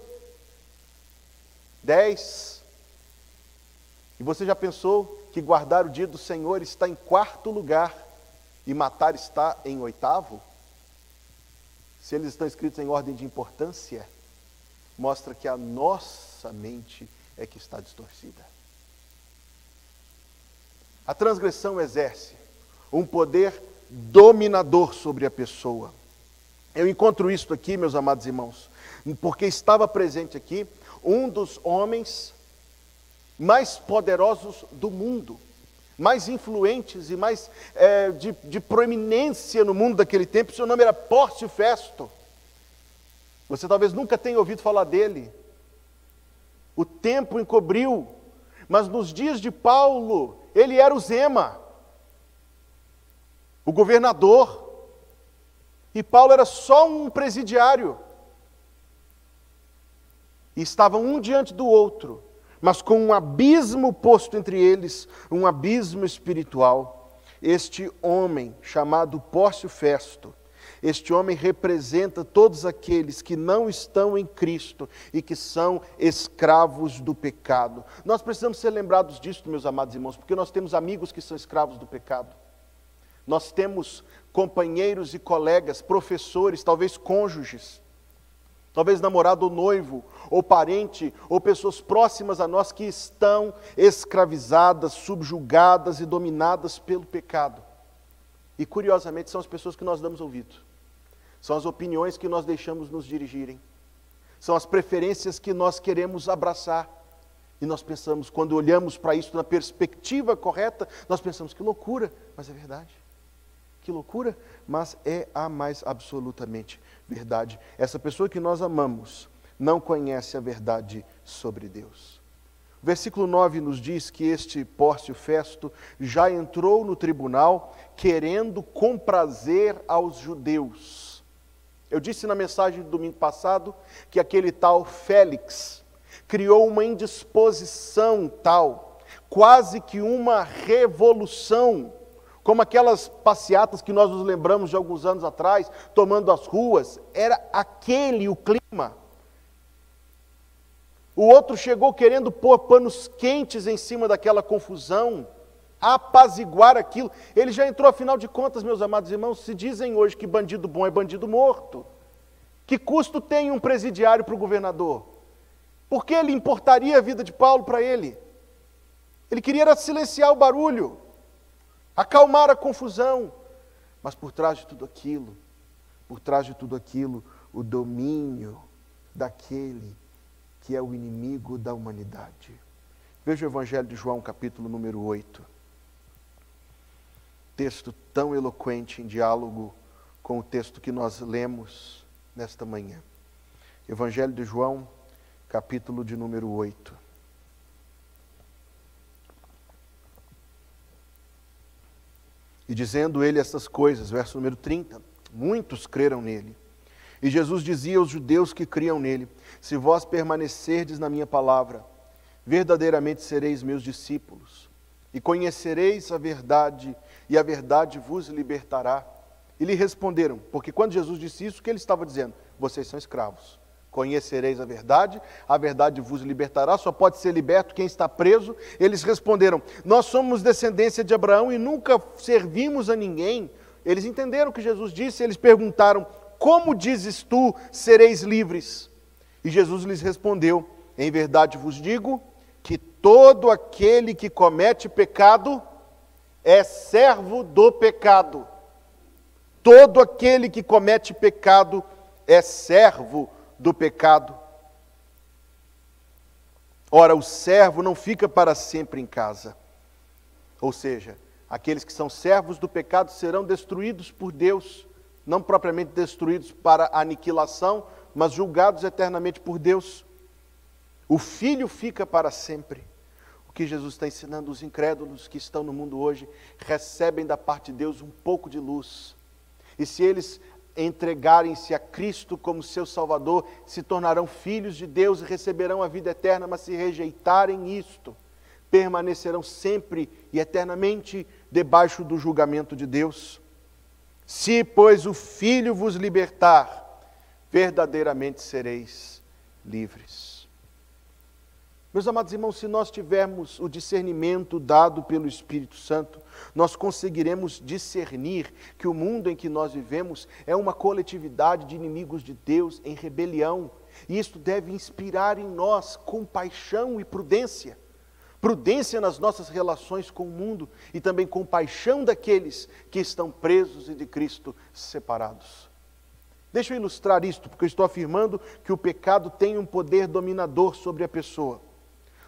10. E você já pensou que guardar o dia do Senhor está em 4º lugar e matar está em 8º? Se eles estão escritos em ordem de importância, mostra que a nossa mente é que está distorcida. A transgressão exerce um poder dominador sobre a pessoa. Eu encontro isto aqui, meus amados irmãos, porque estava presente aqui um dos homens mais poderosos do mundo, mais influentes e mais de proeminência no mundo daquele tempo. Seu nome era Pórcio Festo. Você talvez nunca tenha ouvido falar dele. O tempo encobriu, mas nos dias de Paulo, ele era o Zema, o governador, e Paulo era só um presidiário. E estavam um diante do outro, mas com um abismo posto entre eles, um abismo espiritual. Este homem, chamado Pórcio Festo, Este homem representa todos aqueles que não estão em Cristo e que são escravos do pecado. Nós precisamos ser lembrados disso, meus amados irmãos, porque nós temos amigos que são escravos do pecado. Nós temos companheiros e colegas, professores, talvez cônjuges, talvez namorado ou noivo, ou parente, ou pessoas próximas a nós que estão escravizadas, subjugadas e dominadas pelo pecado. E curiosamente são as pessoas que nós damos ouvido. São as opiniões que nós deixamos nos dirigirem. São as preferências que nós queremos abraçar. E nós pensamos, quando olhamos para isso na perspectiva correta, nós pensamos, que loucura, mas é verdade. Que loucura, mas é a mais absolutamente verdade. Essa pessoa que nós amamos não conhece a verdade sobre Deus. O versículo 9 nos diz que este Pórcio Festo já entrou no tribunal querendo comprazer aos judeus. Eu disse na mensagem do domingo passado que aquele tal Félix criou uma indisposição tal, quase que uma revolução, como aquelas passeatas que nós nos lembramos de alguns anos atrás, tomando as ruas. Era aquele o clima. O outro chegou querendo pôr panos quentes em cima daquela confusão, apaziguar aquilo. Ele já entrou, afinal de contas, meus amados irmãos, se dizem hoje que bandido bom é bandido morto. Que custo tem um presidiário para o governador? Por que ele importaria a vida de Paulo para ele? Ele queria silenciar o barulho, acalmar a confusão. Mas por trás de tudo aquilo, o domínio daquele que é o inimigo da humanidade. Veja o Evangelho de João, capítulo número 8. Texto tão eloquente em diálogo com o texto que nós lemos nesta manhã. Evangelho de João, capítulo de número 8. E dizendo ele essas coisas, verso número 30, muitos creram nele. E Jesus dizia aos judeus que criam nele: se vós permanecerdes na minha palavra, verdadeiramente sereis meus discípulos, e conhecereis a verdade, e a verdade vos libertará. E lhe responderam, porque quando Jesus disse isso, o que ele estava dizendo? Vocês são escravos. Conhecereis a verdade vos libertará. Só pode ser liberto quem está preso. Eles responderam: nós somos descendência de Abraão e nunca servimos a ninguém. Eles entenderam o que Jesus disse. Eles perguntaram: como dizes tu, sereis livres? E Jesus lhes respondeu: em verdade vos digo que todo aquele que comete pecado é servo do pecado. Todo aquele que comete pecado é servo do pecado. Ora, o servo não fica para sempre em casa. Ou seja, aqueles que são servos do pecado serão destruídos por Deus, não propriamente destruídos para aniquilação, mas julgados eternamente por Deus. O filho fica para sempre. O que Jesus está ensinando, os incrédulos que estão no mundo hoje recebem da parte de Deus um pouco de luz. E se eles entregarem-se a Cristo como seu Salvador, se tornarão filhos de Deus e receberão a vida eterna. Mas se rejeitarem isto, permanecerão sempre e eternamente debaixo do julgamento de Deus. Se, pois, o Filho vos libertar, verdadeiramente sereis livres. Meus amados irmãos, se nós tivermos o discernimento dado pelo Espírito Santo, nós conseguiremos discernir que o mundo em que nós vivemos é uma coletividade de inimigos de Deus em rebelião. E isto deve inspirar em nós compaixão e prudência. Prudência nas nossas relações com o mundo e também compaixão daqueles que estão presos e de Cristo separados. Deixa eu ilustrar isto, porque eu estou afirmando que o pecado tem um poder dominador sobre a pessoa.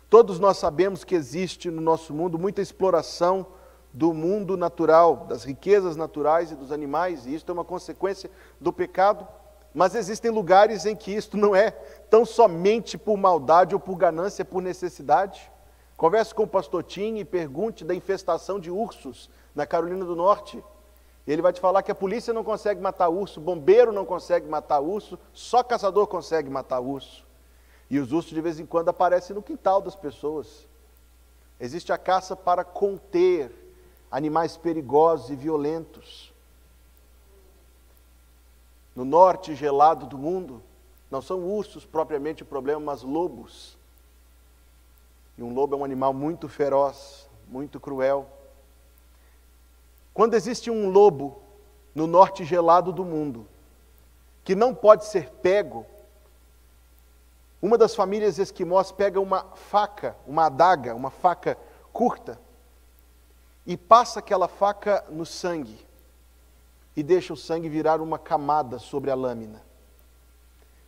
Todos nós sabemos que existe no nosso mundo muita exploração do mundo natural, das riquezas naturais e dos animais, e isto é uma consequência do pecado. Mas existem lugares em que isto não é tão somente por maldade ou por ganância, por necessidade. Converse com o pastor Tim e pergunte da infestação de ursos na Carolina do Norte. Ele vai te falar que a polícia não consegue matar urso, bombeiro não consegue matar urso, só caçador consegue matar urso. E os ursos de vez em quando aparecem no quintal das pessoas. Existe a caça para conter animais perigosos e violentos. no norte gelado do mundo, não são ursos propriamente o problema, mas lobos. E um lobo é um animal muito feroz, muito cruel. Quando existe um lobo no norte gelado do mundo, que não pode ser pego, uma das famílias esquimós pega uma faca, uma adaga, uma faca curta, e passa aquela faca no sangue, e deixa o sangue virar uma camada sobre a lâmina.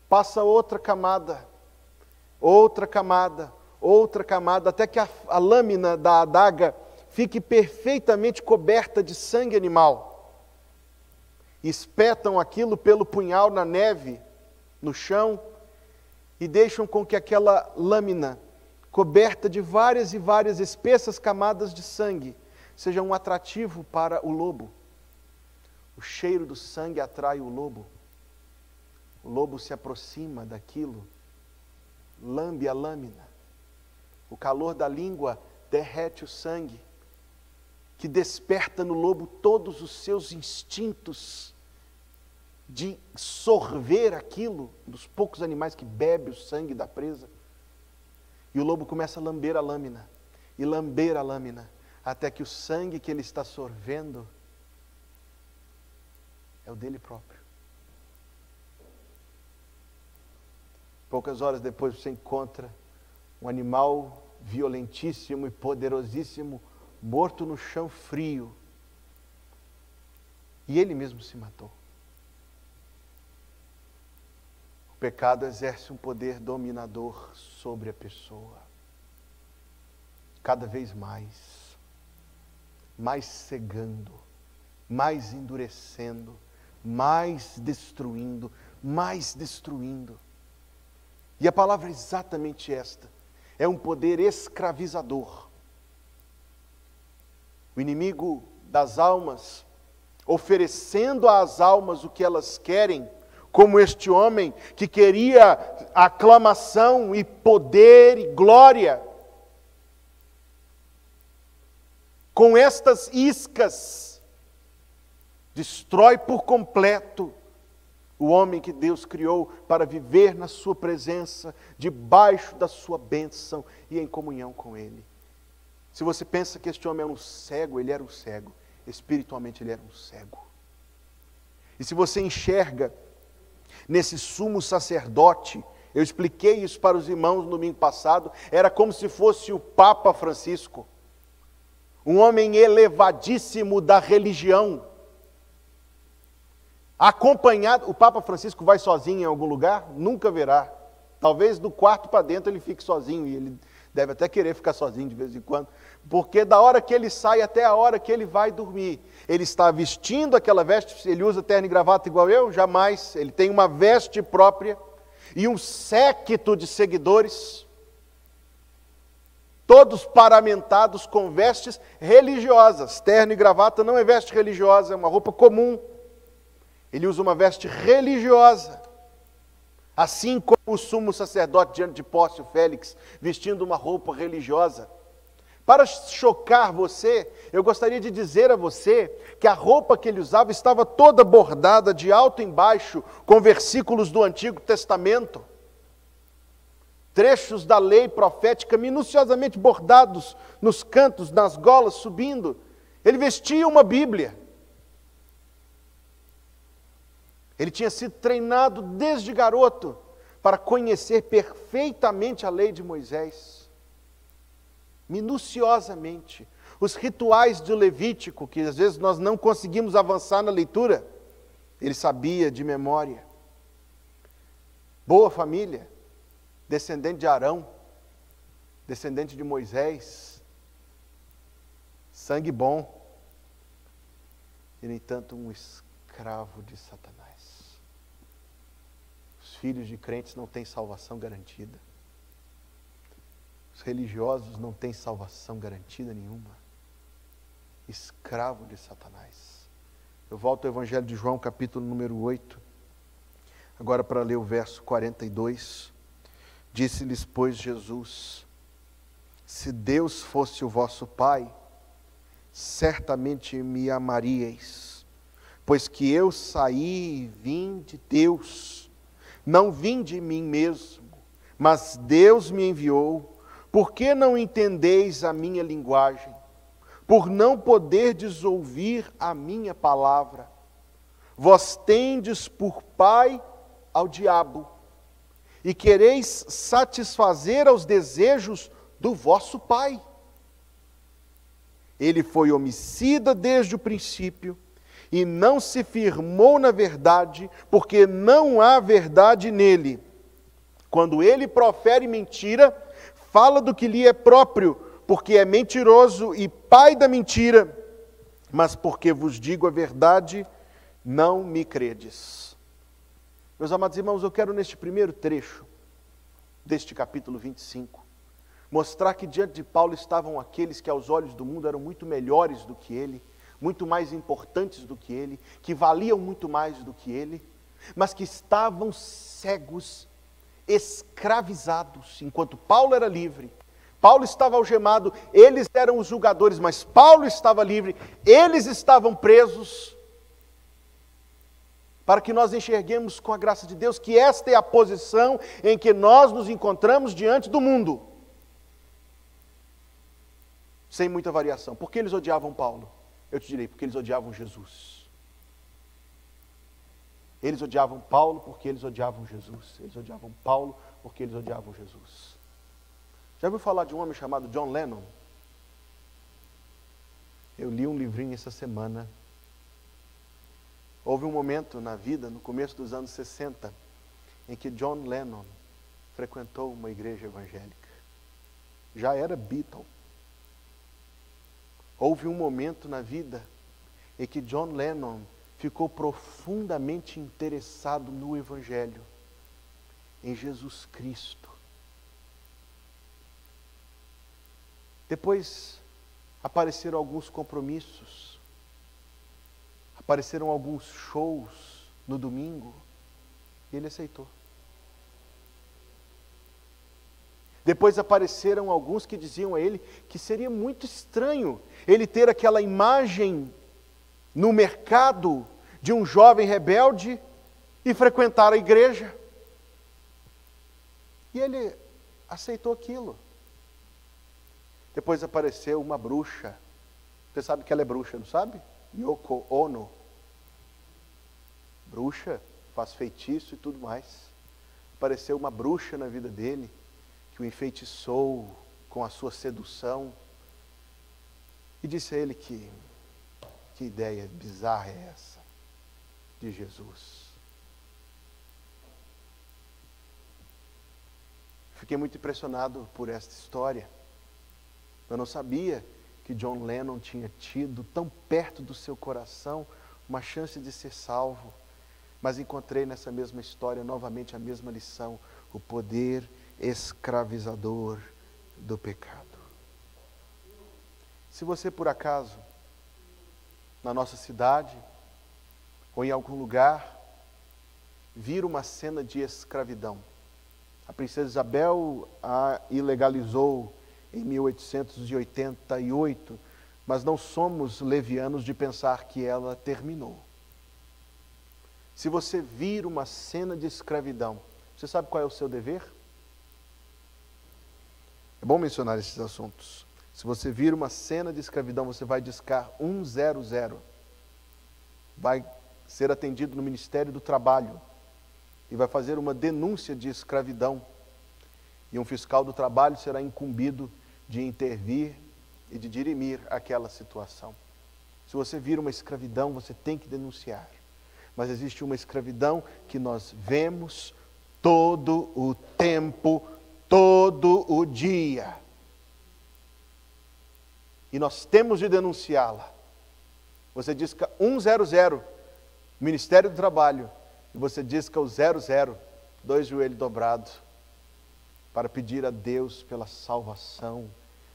Passa outra camada, outra camada, outra camada, até que a lâmina da adaga fique perfeitamente coberta de sangue animal. Espetam aquilo pelo punhal na neve, no chão, e deixam com que aquela lâmina, coberta de várias e várias espessas camadas de sangue, seja um atrativo para o lobo. O cheiro do sangue atrai o lobo. O lobo se aproxima daquilo, lambe a lâmina. O calor da língua derrete o sangue, que desperta no lobo todos os seus instintos de sorver aquilo, dos poucos animais que bebem o sangue da presa. E o lobo começa a lamber a lâmina, e lamber a lâmina, até que o sangue que ele está sorvendo é o dele próprio. Poucas horas depois você encontra um animal violentíssimo e poderosíssimo, morto no chão frio. E ele mesmo se matou. O pecado exerce um poder dominador sobre a pessoa. Cada vez mais cegando, mais endurecendo, mais destruindo. E a palavra é exatamente esta. É um poder escravizador. O inimigo das almas, oferecendo às almas o que elas querem, como este homem que queria aclamação e poder e glória. Com estas iscas, destrói por completo o homem que Deus criou para viver na sua presença, debaixo da sua bênção e em comunhão com Ele. Se você pensa que este homem era um cego, ele era um cego. Espiritualmente ele era um cego. E se você enxerga nesse sumo sacerdote, eu expliquei isso para os irmãos no domingo passado, era como se fosse o Papa Francisco, um homem elevadíssimo da religião, acompanhado. O Papa Francisco vai sozinho em algum lugar? Nunca verá. Talvez do quarto para dentro ele fique sozinho, e ele deve até querer ficar sozinho de vez em quando, porque da hora que ele sai até a hora que ele vai dormir, ele está vestindo aquela veste. Ele usa terno e gravata igual eu? Jamais. Ele tem uma veste própria e um séquito de seguidores, todos paramentados com vestes religiosas. Terno e gravata não é veste religiosa, é uma roupa comum. Ele usa uma veste religiosa, assim como o sumo sacerdote diante de Pórcio Félix, vestindo uma roupa religiosa. Para chocar você, eu gostaria de dizer a você que a roupa que ele usava estava toda bordada de alto em baixo, com versículos do Antigo Testamento, trechos da lei profética minuciosamente bordados nos cantos, nas golas, subindo. Ele vestia uma Bíblia. Ele tinha sido treinado desde garoto para conhecer perfeitamente a lei de Moisés, minuciosamente. Os rituais do Levítico, que às vezes nós não conseguimos avançar na leitura, ele sabia de memória. Boa família, descendente de Arão, descendente de Moisés, sangue bom, e no entanto um escravo de Satanás. Os filhos de crentes não têm salvação garantida. Os religiosos não têm salvação garantida nenhuma. Escravo de Satanás. Eu volto ao Evangelho de João, capítulo número 8, agora para ler o verso 42. Disse-lhes, pois, Jesus: se Deus fosse o vosso Pai, certamente me amaríeis, pois que eu saí e vim de Deus, não vim de mim mesmo, mas Deus me enviou. Por que não entendeis a minha linguagem? Por não poderdes ouvir a minha palavra? Vós tendes por pai ao diabo, e quereis satisfazer aos desejos do vosso pai. Ele foi homicida desde o princípio, e não se firmou na verdade, porque não há verdade nele. Quando ele profere mentira, fala do que lhe é próprio, porque é mentiroso e pai da mentira. Mas porque vos digo a verdade, não me credes. Meus amados irmãos, eu quero neste primeiro trecho deste capítulo 25, mostrar que diante de Paulo estavam aqueles que aos olhos do mundo eram muito melhores do que ele, muito mais importantes do que ele, que valiam muito mais do que ele, mas que estavam cegos, escravizados, enquanto Paulo era livre. Paulo estava algemado, eles eram os julgadores, mas Paulo estava livre, eles estavam presos. Para que nós enxerguemos com a graça de Deus que esta é a posição em que nós nos encontramos diante do mundo. Sem muita variação. Por que eles odiavam Paulo? Eu te direi, porque eles odiavam Jesus. Eles odiavam Paulo porque eles odiavam Jesus. Eles odiavam Paulo porque eles odiavam Jesus. Já ouviu falar de um homem chamado John Lennon? Eu li um livrinho essa semana. Houve um momento na vida, no começo dos anos 60, em que John Lennon frequentou uma igreja evangélica. Já era Beatle. Houve um momento na vida em que John Lennon ficou profundamente interessado no Evangelho, em Jesus Cristo. Depois apareceram alguns compromissos, apareceram alguns shows no domingo, e ele aceitou. Depois apareceram alguns que diziam a ele que seria muito estranho ele ter aquela imagem no mercado de um jovem rebelde e frequentar a igreja. E ele aceitou aquilo. Depois apareceu uma bruxa. Você sabe que ela é bruxa, não sabe? Yoko Ono. Bruxa, faz feitiço e tudo mais. Apareceu uma bruxa na vida dele, que o enfeitiçou com a sua sedução. E disse a ele que ideia bizarra é essa de Jesus. Fiquei muito impressionado por esta história. Eu não sabia que John Lennon tinha tido tão perto do seu coração uma chance de ser salvo. Mas encontrei nessa mesma história novamente a mesma lição: o poder escravizador do pecado. Se você por acaso, na nossa cidade, ou em algum lugar, vir uma cena de escravidão, a princesa Isabel a ilegalizou em 1888, mas não somos levianos de pensar que ela terminou. Se você vir uma cena de escravidão, você sabe qual é o seu dever? É bom mencionar esses assuntos. Se você vir uma cena de escravidão, você vai discar 100. Vai ser atendido no Ministério do Trabalho e vai fazer uma denúncia de escravidão. E um fiscal do trabalho será incumbido de intervir e de dirimir aquela situação. Se você vir uma escravidão, você tem que denunciar. Mas existe uma escravidão que nós vemos todo o tempo, todo o dia. E nós temos de denunciá-la. Você disca 100, Ministério do Trabalho, e você disca o 00, 2 joelhos dobrados, para pedir a Deus pela salvação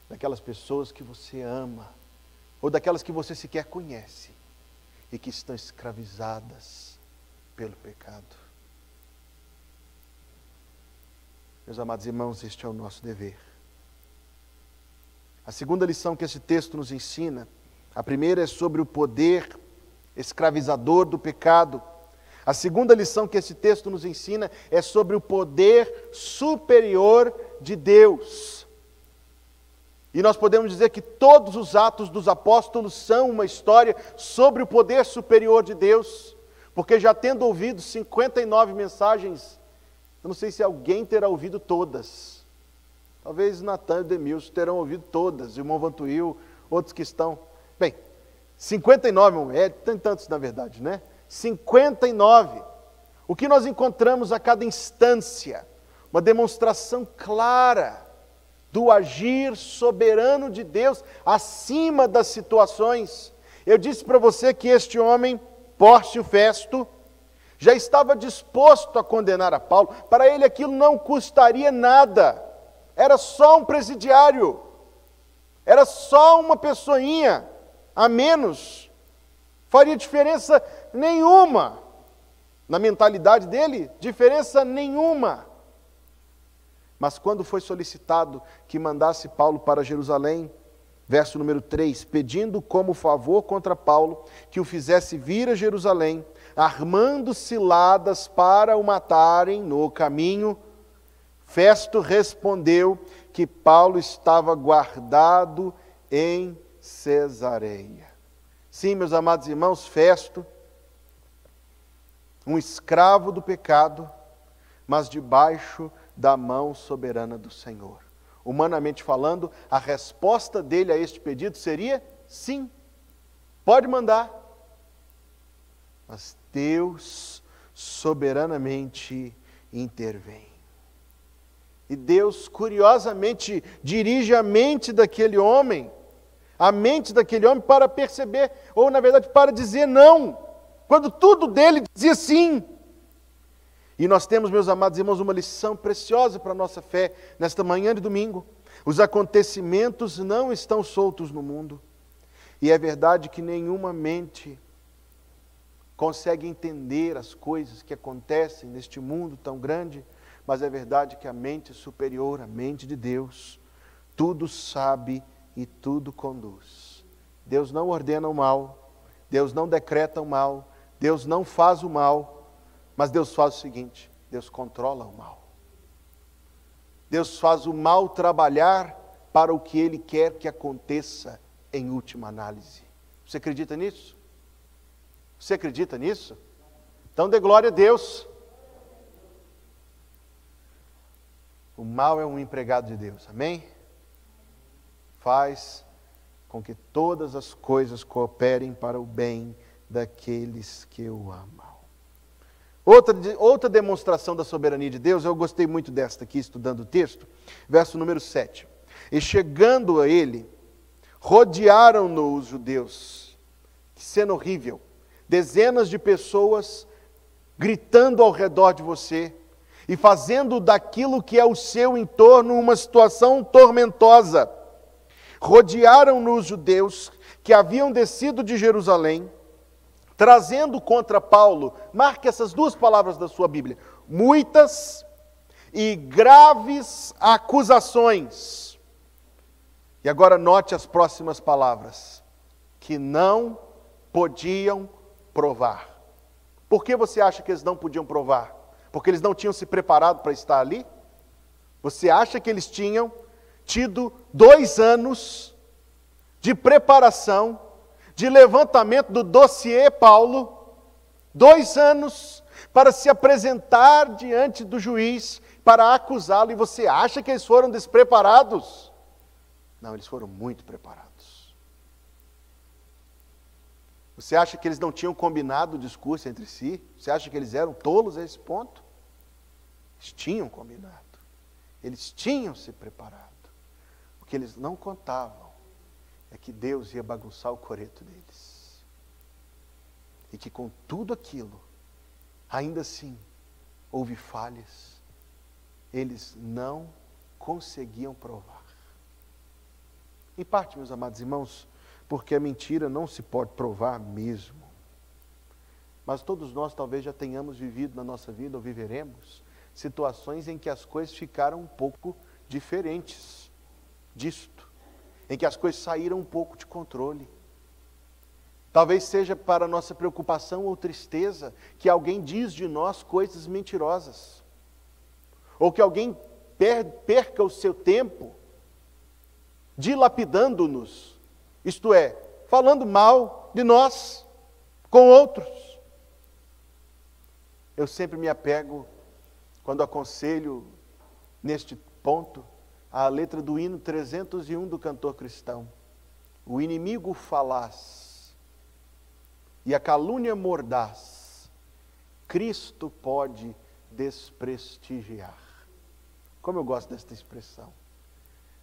daquelas pessoas que você ama, ou daquelas que você sequer conhece, e que estão escravizadas pelo pecado. Meus amados irmãos, este é o nosso dever. A segunda lição que esse texto nos ensina, a primeira é sobre o poder escravizador do pecado. A segunda lição que esse texto nos ensina é sobre o poder superior de Deus. E nós podemos dizer que todos os atos dos apóstolos são uma história sobre o poder superior de Deus, porque já tendo ouvido 59 mensagens, eu não sei se alguém terá ouvido todas. Talvez Natan e Demilson terão ouvido todas, e o irmão Vantuil, outros que estão... Bem, 59, tem tantos na verdade, né? 59. O que nós encontramos a cada instância? Uma demonstração clara do agir soberano de Deus acima das situações. Eu disse para você que este homem, Pórcio Festo, já estava disposto a condenar a Paulo. Para ele aquilo não custaria nada. Era só um presidiário. Era só uma pessoinha a menos. Faria diferença nenhuma. Na mentalidade dele, diferença nenhuma. Mas quando foi solicitado que mandasse Paulo para Jerusalém, verso número 3, pedindo como favor contra Paulo, que o fizesse vir a Jerusalém, armando ciladas para o matarem no caminho, Festo respondeu que Paulo estava guardado em Cesareia. Sim, meus amados irmãos, Festo, um escravo do pecado, mas debaixo da mão soberana do Senhor. Humanamente falando, a resposta dele a este pedido seria sim, pode mandar. Mas Deus soberanamente intervém. E Deus curiosamente dirige a mente daquele homem, para perceber, ou na verdade para dizer não, quando tudo dele dizia sim. E nós temos, meus amados irmãos, uma lição preciosa para a nossa fé nesta manhã de domingo. Os acontecimentos não estão soltos no mundo. E é verdade que nenhuma mente consegue entender as coisas que acontecem neste mundo tão grande, mas é verdade que a mente superior, a mente de Deus, tudo sabe e tudo conduz. Deus não ordena o mal, Deus não decreta o mal, Deus não faz o mal, mas Deus faz o seguinte, Deus controla o mal. Deus faz o mal trabalhar para o que Ele quer que aconteça em última análise. Você acredita nisso? Você acredita nisso? Então dê glória a Deus. O mal é um empregado de Deus, amém? Faz com que todas as coisas cooperem para o bem daqueles que o amam. Outra demonstração da soberania de Deus, eu gostei muito desta aqui, estudando o texto, verso número 7. E chegando a ele, rodearam-no os judeus. Que cena horrível. Dezenas de pessoas gritando ao redor de você e fazendo daquilo que é o seu entorno uma situação tormentosa. Rodearam-no os judeus que haviam descido de Jerusalém, trazendo contra Paulo, marque essas duas palavras da sua Bíblia, muitas e graves acusações. E agora note as próximas palavras, que não podiam provar. Por que você acha que eles não podiam provar? Porque eles não tinham se preparado para estar ali? Você acha que eles tinham tido 2 anos de preparação, de levantamento do dossiê Paulo, 2 anos para se apresentar diante do juiz, para acusá-lo, e você acha que eles foram despreparados? Não, eles foram muito preparados. Você acha que eles não tinham combinado o discurso entre si? Você acha que eles eram tolos a esse ponto? Eles tinham combinado. Eles tinham se preparado. O que eles não contavam é que Deus ia bagunçar o coreto deles. E que com tudo aquilo, ainda assim, houve falhas. Eles não conseguiam provar. Em parte, meus amados irmãos, porque a mentira não se pode provar mesmo. Mas todos nós talvez já tenhamos vivido na nossa vida, ou viveremos, situações em que as coisas ficaram um pouco diferentes disto. Em que as coisas saíram um pouco de controle. Talvez seja para nossa preocupação ou tristeza que alguém diz de nós coisas mentirosas. Ou que alguém perca o seu tempo dilapidando-nos. Isto é, falando mal de nós com outros. Eu sempre me apego, quando aconselho neste ponto, à letra do hino 301 do cantor cristão. O inimigo falaz e a calúnia mordaz, Cristo pode desprestigiar. Como eu gosto desta expressão.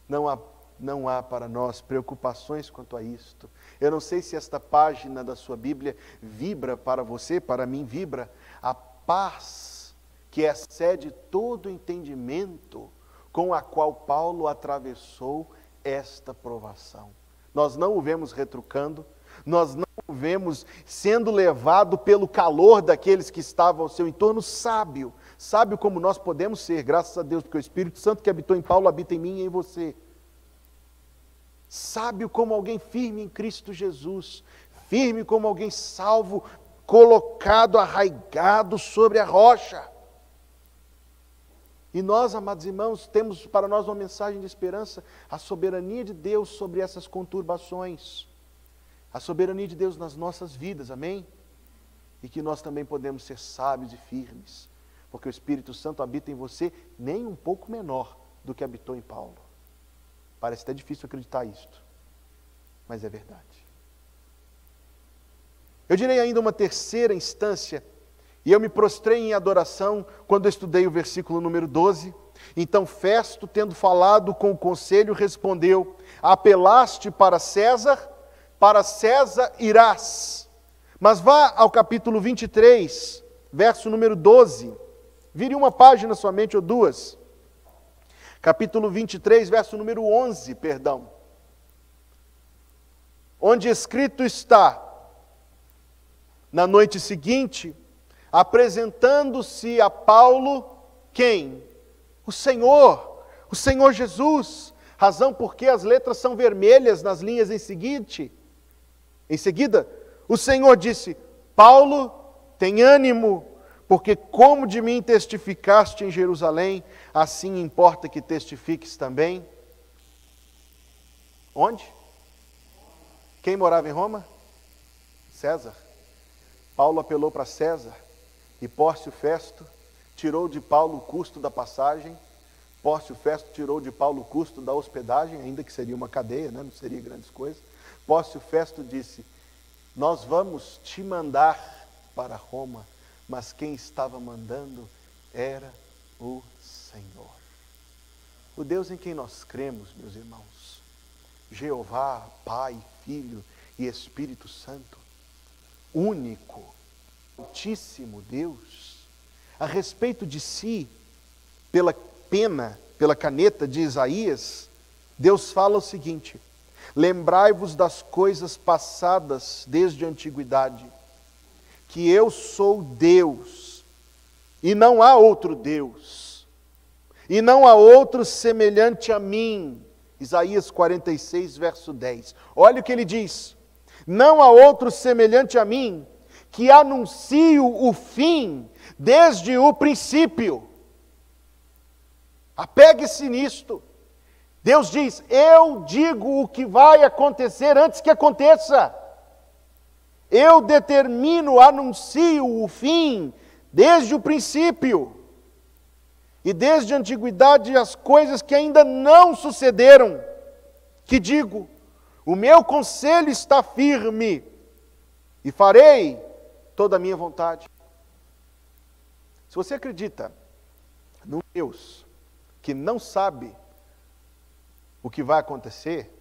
Não há para nós preocupações quanto a isto. Eu não sei se esta página da sua Bíblia vibra para você, para mim vibra a paz que excede todo entendimento com a qual Paulo atravessou esta provação. Nós não o vemos retrucando, nós não o vemos sendo levado pelo calor daqueles que estavam ao seu entorno, sábio como nós podemos ser, graças a Deus, porque o Espírito Santo que habitou em Paulo habita em mim e em você. Sábio como alguém firme em Cristo Jesus, firme como alguém salvo, colocado, arraigado sobre a rocha. E nós, amados irmãos, temos para nós uma mensagem de esperança, a soberania de Deus sobre essas conturbações, a soberania de Deus nas nossas vidas, amém? E que nós também podemos ser sábios e firmes, porque o Espírito Santo habita em você nem um pouco menor do que habitou em Paulo. Parece até difícil acreditar isto, mas é verdade. Eu direi ainda uma terceira instância, e eu me prostrei em adoração quando eu estudei o versículo número 12. Então Festo, tendo falado com o conselho, respondeu: apelaste para César irás. Mas vá ao capítulo 23, verso número 12. Vire uma página somente ou duas. Capítulo 23, verso número 11, perdão. Onde escrito está: na noite seguinte, apresentando-se a Paulo, quem? O Senhor Jesus. Razão porque as letras são vermelhas nas linhas em seguida, o Senhor disse: Paulo, tem ânimo, porque como de mim testificaste em Jerusalém, assim importa que testifiques também. Onde? Quem morava em Roma? César. Paulo apelou para César, e Pórcio Festo tirou de Paulo o custo da passagem, Pórcio Festo tirou de Paulo o custo da hospedagem, ainda que seria uma cadeia, né? Não seria grandes coisas. Pórcio Festo disse: nós vamos te mandar para Roma, mas quem estava mandando era o Senhor. O Deus em quem nós cremos, meus irmãos, Jeová, Pai, Filho e Espírito Santo, único, altíssimo Deus, a respeito de si, pela caneta de Isaías, Deus fala o seguinte: lembrai-vos das coisas passadas desde a antiguidade, que eu sou Deus, e não há outro Deus, e não há outro semelhante a mim. Isaías 46, verso 10. Olha o que ele diz: não há outro semelhante a mim, que anuncio o fim desde o princípio. Apegue-se nisto. Deus diz: eu digo o que vai acontecer antes que aconteça. Eu determino, anuncio o fim desde o princípio. E desde a antiguidade as coisas que ainda não sucederam, que digo: o meu conselho está firme, e farei toda a minha vontade. Se você acredita num Deus que não sabe o que vai acontecer,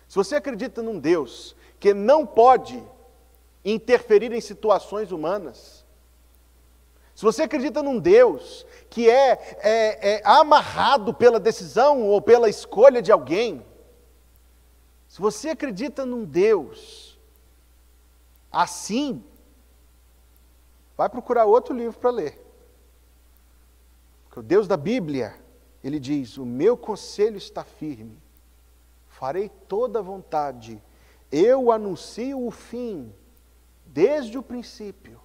se você acredita num Deus que não pode interferir em situações humanas, se você acredita num Deus que é amarrado pela decisão ou pela escolha de alguém, se você acredita num Deus assim, vai procurar outro livro para ler. Porque o Deus da Bíblia, ele diz: o meu conselho está firme, farei toda a vontade, Eu anuncio o fim, desde o princípio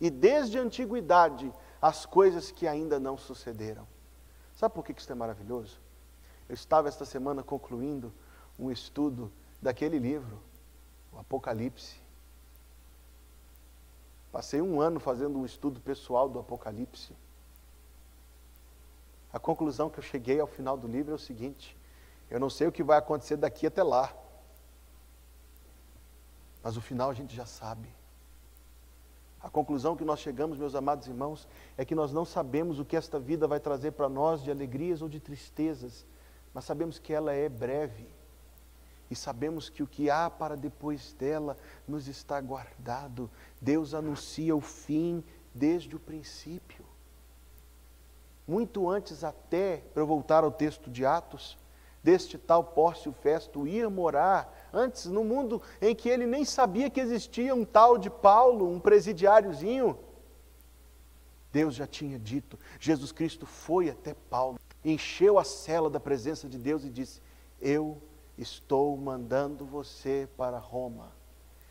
e desde a antiguidade, as coisas que ainda não sucederam. Sabe por que isso é maravilhoso? Eu estava esta semana concluindo um estudo daquele livro, o Apocalipse. Passei um ano fazendo um estudo pessoal do Apocalipse. A conclusão que eu cheguei ao final do livro é o seguinte: eu não sei o que vai acontecer daqui até lá, mas o final a gente já sabe. A conclusão que nós chegamos, meus amados irmãos, é que nós não sabemos o que esta vida vai trazer para nós de alegrias ou de tristezas, mas sabemos que ela é breve. E sabemos que o que há para depois dela nos está guardado. Deus anuncia o fim desde o princípio. Muito antes até, para eu voltar ao texto de Atos, deste tal Pórcio Festo ir morar, antes no mundo em que ele nem sabia que existia um tal de Paulo, um presidiáriozinho, Deus já tinha dito. Jesus Cristo foi até Paulo, encheu a cela da presença de Deus e disse: eu estou mandando você para Roma.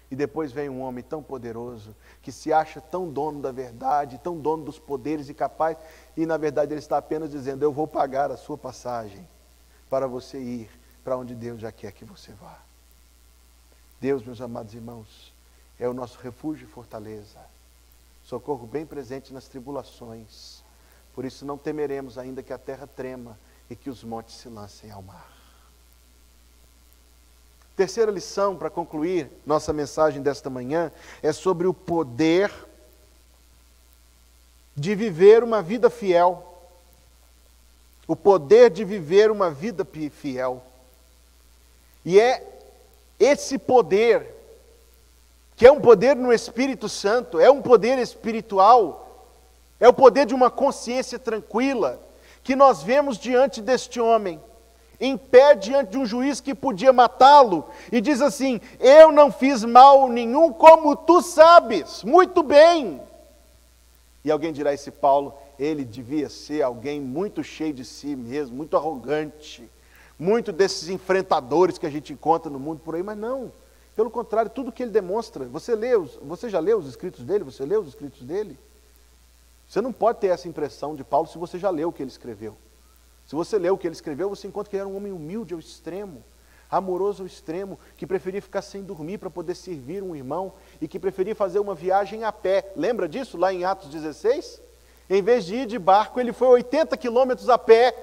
E depois vem um homem tão poderoso, que se acha tão dono da verdade, tão dono dos poderes e capaz, e na verdade ele está apenas dizendo: eu vou pagar a sua passagem para você ir para onde Deus já quer que você vá. Deus, meus amados irmãos, é o nosso refúgio e fortaleza, socorro bem presente nas tribulações. Por isso não temeremos ainda que a terra trema e que os montes se lancem ao mar. Terceira lição, para concluir nossa mensagem desta manhã, é sobre o poder de viver uma vida fiel. O poder de viver uma vida fiel. E é esse poder, que é um poder no Espírito Santo, é um poder espiritual, é o poder de uma consciência tranquila, que nós vemos diante deste homem, em pé diante de um juiz que podia matá-lo, e diz assim: eu não fiz mal nenhum, como tu sabes muito bem. E alguém dirá: esse Paulo, ele devia ser alguém muito cheio de si mesmo, muito arrogante, muito desses enfrentadores que a gente encontra no mundo por aí. Mas não, pelo contrário, tudo que ele demonstra, você já leu os escritos dele? Você leu os escritos dele? Você não pode ter essa impressão de Paulo se você já leu o que ele escreveu. Se você leu o que ele escreveu, você encontra que ele era um homem humilde ao extremo, amoroso ao extremo, que preferia ficar sem dormir para poder servir um irmão, e que preferia fazer uma viagem a pé. Lembra disso lá em Atos 16? Em vez de ir de barco, ele foi 80 quilômetros a pé,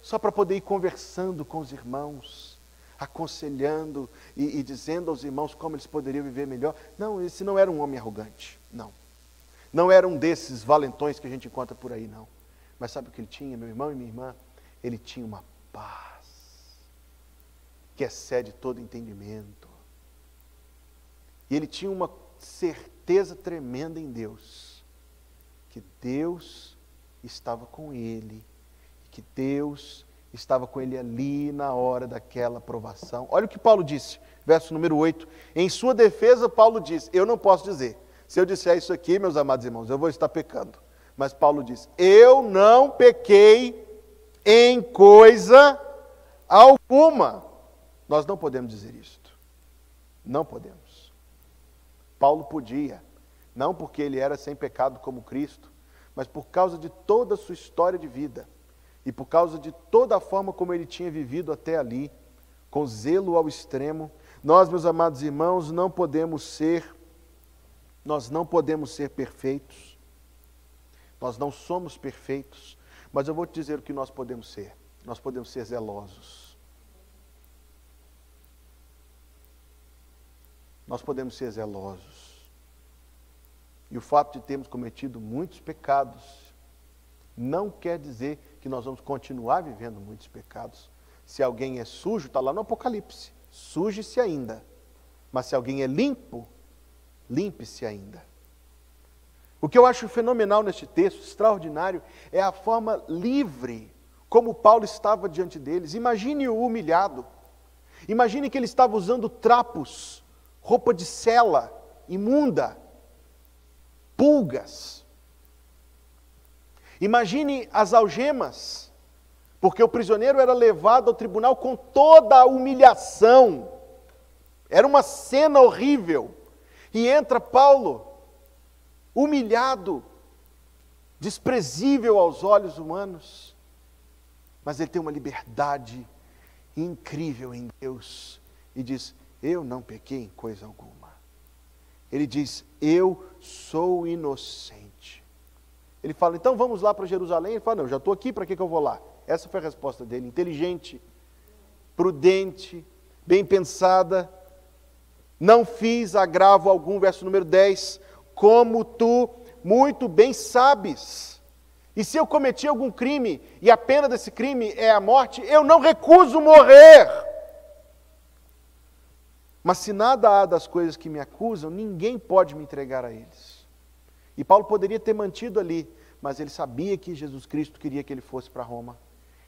só para poder ir conversando com os irmãos, aconselhando e dizendo aos irmãos como eles poderiam viver melhor. Não, esse não era um homem arrogante, não. Não era um desses valentões que a gente encontra por aí, não. Mas sabe o que ele tinha, meu irmão e minha irmã? Ele tinha uma paz que excede todo entendimento. E ele tinha uma certeza tremenda em Deus, que Deus estava com ele, que Deus estava com ele ali na hora daquela provação. Olha o que Paulo disse, verso número 8. Em sua defesa, Paulo diz: eu não posso dizer. Se eu disser isso aqui, meus amados irmãos, eu vou estar pecando. Mas Paulo diz: eu não pequei em coisa alguma. Nós não podemos dizer isto. Não podemos. Paulo podia, não porque ele era sem pecado como Cristo, mas por causa de toda a sua história de vida, e por causa de toda a forma como ele tinha vivido até ali, com zelo ao extremo. Nós, meus amados irmãos, não podemos ser perfeitos. Nós não somos perfeitos, mas eu vou te dizer o que nós podemos ser. Nós podemos ser zelosos. Nós podemos ser zelosos. E o fato de termos cometido muitos pecados não quer dizer que nós vamos continuar vivendo muitos pecados. Se alguém é sujo, está lá no Apocalipse, suje-se ainda. Mas se alguém é limpo, limpe-se ainda. O que eu acho fenomenal neste texto, extraordinário, é a forma livre como Paulo estava diante deles. Imagine-o humilhado. Imagine que ele estava usando trapos, roupa de sela, imunda, pulgas. Imagine as algemas, porque o prisioneiro era levado ao tribunal com toda a humilhação. Era uma cena horrível. E entra Paulo, humilhado, desprezível aos olhos humanos, mas ele tem uma liberdade incrível em Deus e diz: eu não pequei em coisa alguma. Ele diz: eu sou inocente. Ele fala: então vamos lá para Jerusalém? Ele fala: não, já estou aqui, para que eu vou lá? Essa foi a resposta dele, inteligente, prudente, bem pensada. Não fiz agravo algum, verso número 10, como tu muito bem sabes. E se eu cometi algum crime, e a pena desse crime é a morte, eu não recuso morrer. Mas se nada há das coisas que me acusam, ninguém pode me entregar a eles. E Paulo poderia ter mantido ali, mas ele sabia que Jesus Cristo queria que ele fosse para Roma.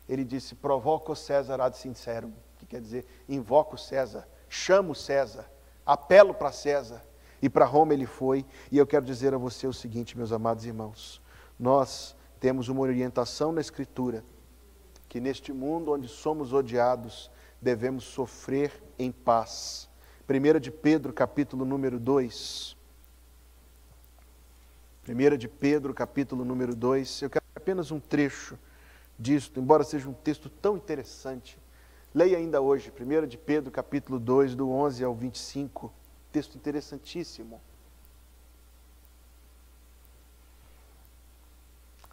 Ele disse: provoco César ad sincerum, que quer dizer, invoco César, chamo César, apelo para César. E para Roma ele foi. E eu quero dizer a você o seguinte, meus amados irmãos: nós temos uma orientação na Escritura, que neste mundo onde somos odiados, devemos sofrer em paz. 1 de Pedro, capítulo número 2. 1 de Pedro, capítulo número 2. Eu quero apenas um trecho disto, embora seja um texto tão interessante. Leia ainda hoje, 1 de Pedro, capítulo 2, do 11 ao 25. Texto interessantíssimo.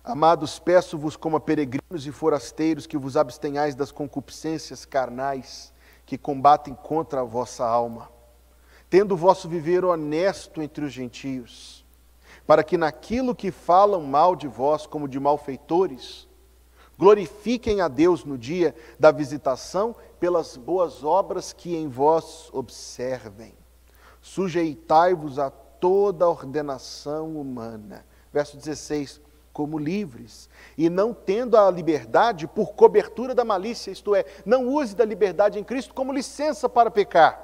Amados, peço-vos como a peregrinos e forasteiros que vos abstenhais das concupiscências carnais que combatem contra a vossa alma, tendo o vosso viver honesto entre os gentios, para que naquilo que falam mal de vós como de malfeitores, glorifiquem a Deus no dia da visitação pelas boas obras que em vós observem. Sujeitai-vos a toda ordenação humana. Verso 16, como livres, e não tendo a liberdade por cobertura da malícia, isto é, não use da liberdade em Cristo como licença para pecar,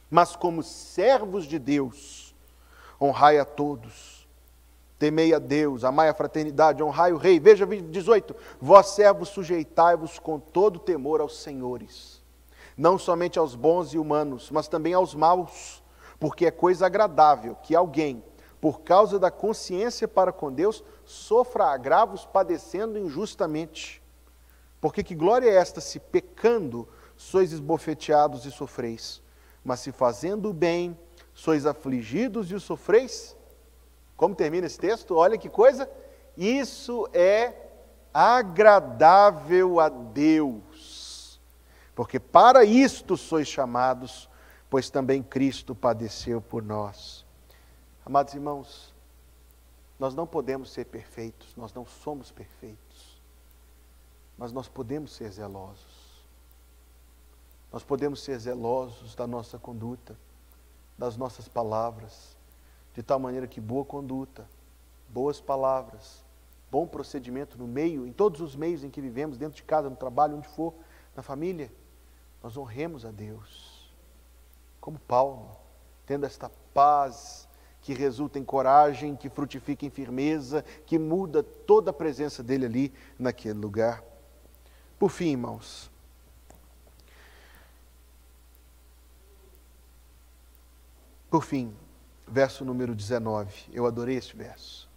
mas como servos de Deus, honrai a todos, temei a Deus, amai a fraternidade, honrai o rei. Veja 18, vós servos sujeitai-vos com todo temor aos senhores, não somente aos bons e humanos, mas também aos maus, porque é coisa agradável que alguém, por causa da consciência para com Deus, sofra agravos padecendo injustamente. Porque que glória é esta, se pecando sois esbofeteados e sofreis, mas se fazendo o bem sois afligidos e o sofreis? Como termina esse texto? Olha que coisa! Isso é agradável a Deus, porque para isto sois chamados, pois também Cristo padeceu por nós. Amados irmãos, nós não podemos ser perfeitos, nós não somos perfeitos, mas nós podemos ser zelosos. Nós podemos ser zelosos da nossa conduta, das nossas palavras, de tal maneira que boa conduta, boas palavras, bom procedimento no meio, em todos os meios em que vivemos, dentro de casa, no trabalho, onde for, na família, nós honremos a Deus. Como Paulo, tendo esta paz que resulta em coragem, que frutifica em firmeza, que muda toda a presença dele ali naquele lugar. Por fim, irmãos, verso número 19, eu adorei este verso.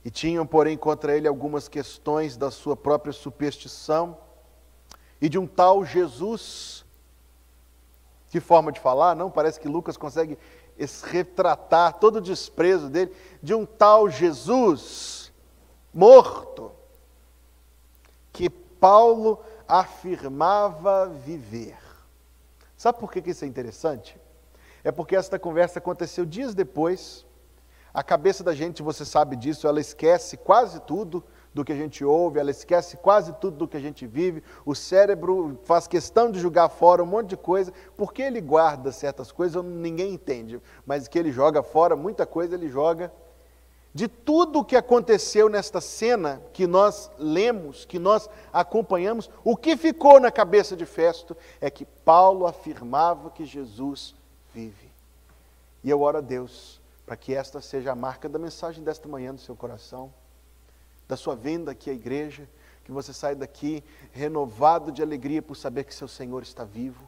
E tinham, porém, contra ele algumas questões da sua própria superstição e de um tal Jesus. Que forma de falar, não? Parece que Lucas consegue retratar todo o desprezo dele, de um tal Jesus morto, que Paulo afirmava viver. Sabe por que isso é interessante? É porque esta conversa aconteceu dias depois. A cabeça da gente, você sabe disso, ela esquece quase tudo do que a gente ouve, ela esquece quase tudo do que a gente vive. O cérebro faz questão de jogar fora um monte de coisa. Por que ele guarda certas coisas, ninguém entende. Mas que ele joga fora, muita coisa ele joga. De tudo o que aconteceu nesta cena que nós lemos, que nós acompanhamos, o que ficou na cabeça de Festo é que Paulo afirmava que Jesus vive. E eu oro a Deus para que esta seja a marca da mensagem desta manhã no seu coração, da sua vinda aqui à igreja, que você saia daqui renovado de alegria por saber que seu Senhor está vivo,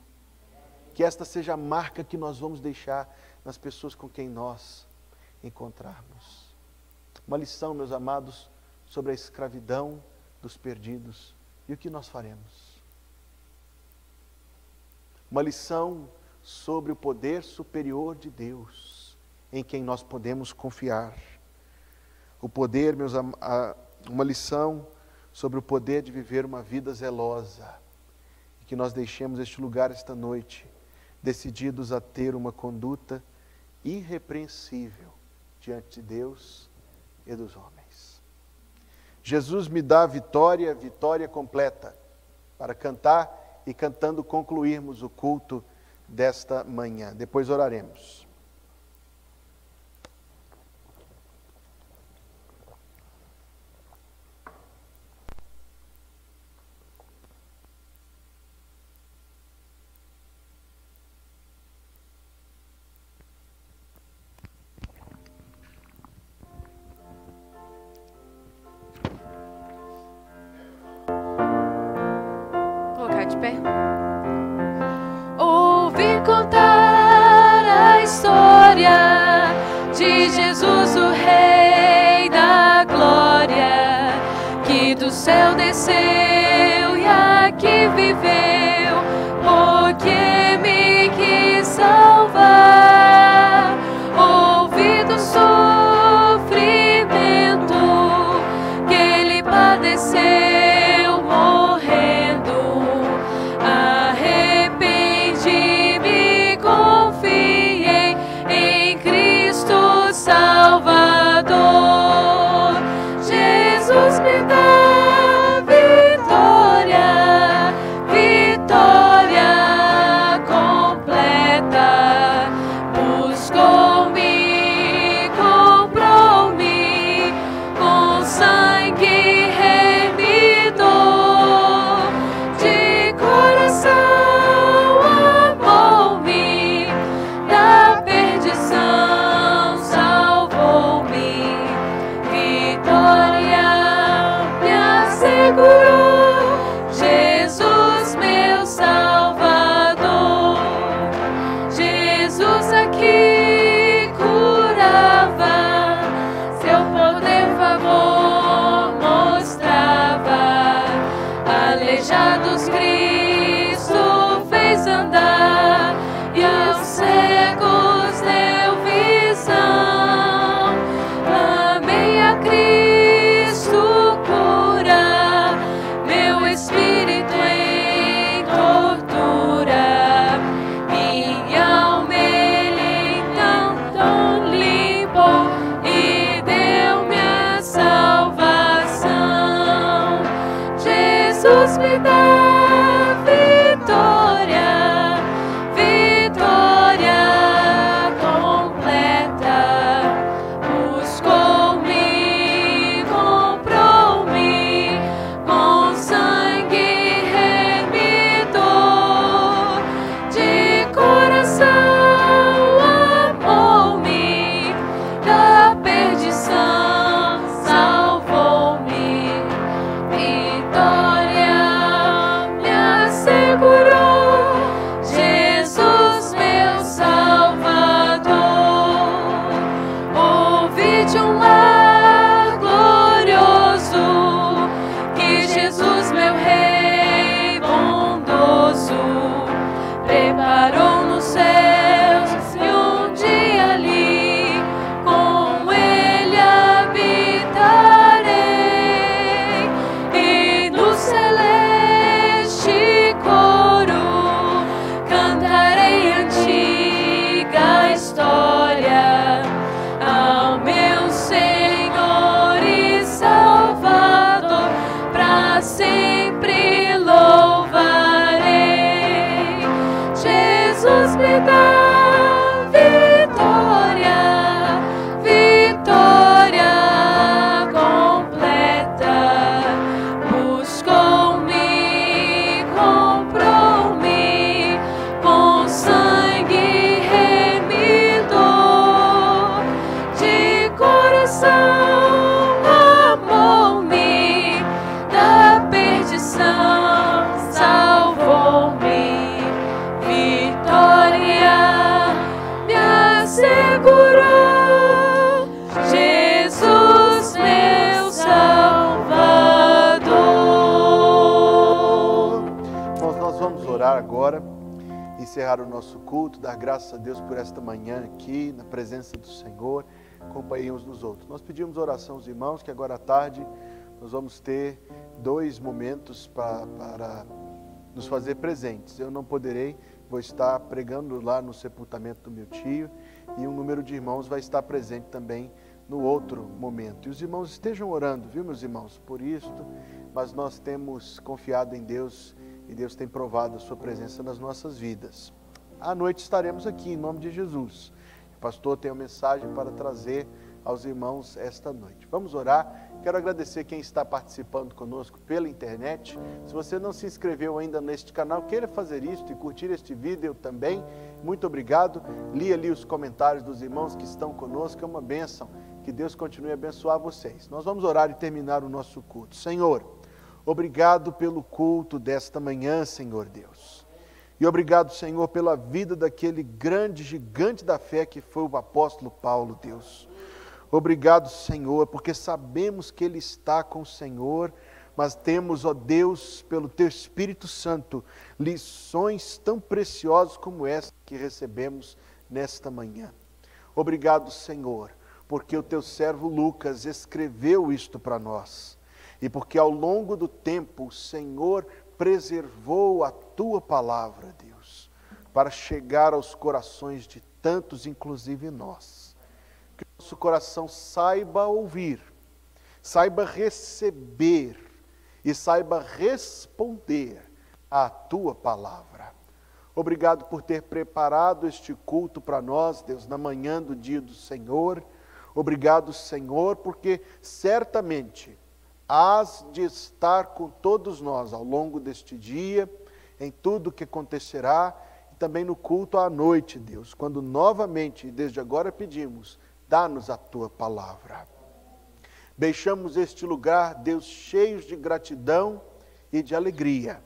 que esta seja a marca que nós vamos deixar nas pessoas com quem nós encontrarmos. Uma lição, meus amados, sobre a escravidão dos perdidos e o que nós faremos. Uma lição sobre o poder superior de Deus, em quem nós podemos confiar. O poder, uma lição sobre o poder de viver uma vida zelosa. E que nós deixemos este lugar esta noite, decididos a ter uma conduta irrepreensível diante de Deus e dos homens. Jesus me dá a vitória, vitória completa, para cantar e cantando concluirmos o culto desta manhã. Depois oraremos. De pé. Ouvir contar a história de Jesus, o Rei da Glória, que do céu desceu e aqui viveu, porque me quis salvar. Ouvir do sofrimento que ele padeceu, orar agora, encerrar o nosso culto, dar graças a Deus por esta manhã aqui, na presença do Senhor, companhia uns dos outros. Nós pedimos oração aos irmãos, que agora à tarde nós vamos ter 2 momentos para nos fazer presentes. Eu não poderei, vou estar pregando lá no sepultamento do meu tio, e um número de irmãos vai estar presente também no outro momento. E os irmãos estejam orando, viu, meus irmãos, por isto, mas nós temos confiado em Deus e Deus tem provado a sua presença nas nossas vidas. À noite estaremos aqui, em nome de Jesus. O pastor tem uma mensagem para trazer aos irmãos esta noite. Vamos orar. Quero agradecer quem está participando conosco pela internet. Se você não se inscreveu ainda neste canal, queira fazer isso e curtir este vídeo também. Muito obrigado. Li ali os comentários dos irmãos que estão conosco. É uma bênção. Que Deus continue a abençoar vocês. Nós vamos orar e terminar o nosso culto. Senhor, obrigado pelo culto desta manhã, Senhor Deus. E obrigado, Senhor, pela vida daquele grande gigante da fé que foi o apóstolo Paulo, Deus. Obrigado, Senhor, porque sabemos que Ele está com o Senhor, mas temos, ó Deus, pelo Teu Espírito Santo, lições tão preciosas como essa que recebemos nesta manhã. Obrigado, Senhor, porque o Teu servo Lucas escreveu isto para nós, e porque ao longo do tempo o Senhor preservou a Tua palavra, Deus, para chegar aos corações de tantos, inclusive nós. Que o nosso coração saiba ouvir, saiba receber e saiba responder à Tua palavra. Obrigado por ter preparado este culto para nós, Deus, na manhã do dia do Senhor. Obrigado, Senhor, porque certamente hás de estar com todos nós ao longo deste dia, em tudo que acontecerá, e também no culto à noite, Deus, quando novamente, desde agora pedimos, dá-nos a Tua palavra. Deixamos este lugar, Deus, cheios de gratidão e de alegria.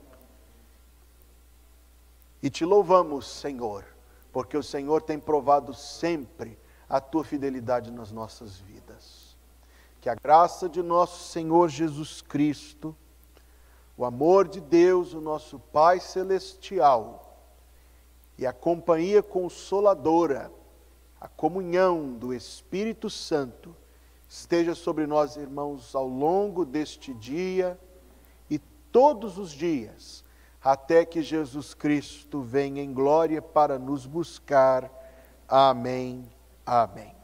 E Te louvamos, Senhor, porque o Senhor tem provado sempre a Tua fidelidade nas nossas vidas. Que a graça de nosso Senhor Jesus Cristo, o amor de Deus, o nosso Pai Celestial, e a companhia consoladora, a comunhão do Espírito Santo esteja sobre nós, irmãos, ao longo deste dia e todos os dias, até que Jesus Cristo venha em glória para nos buscar. Amém. Amém.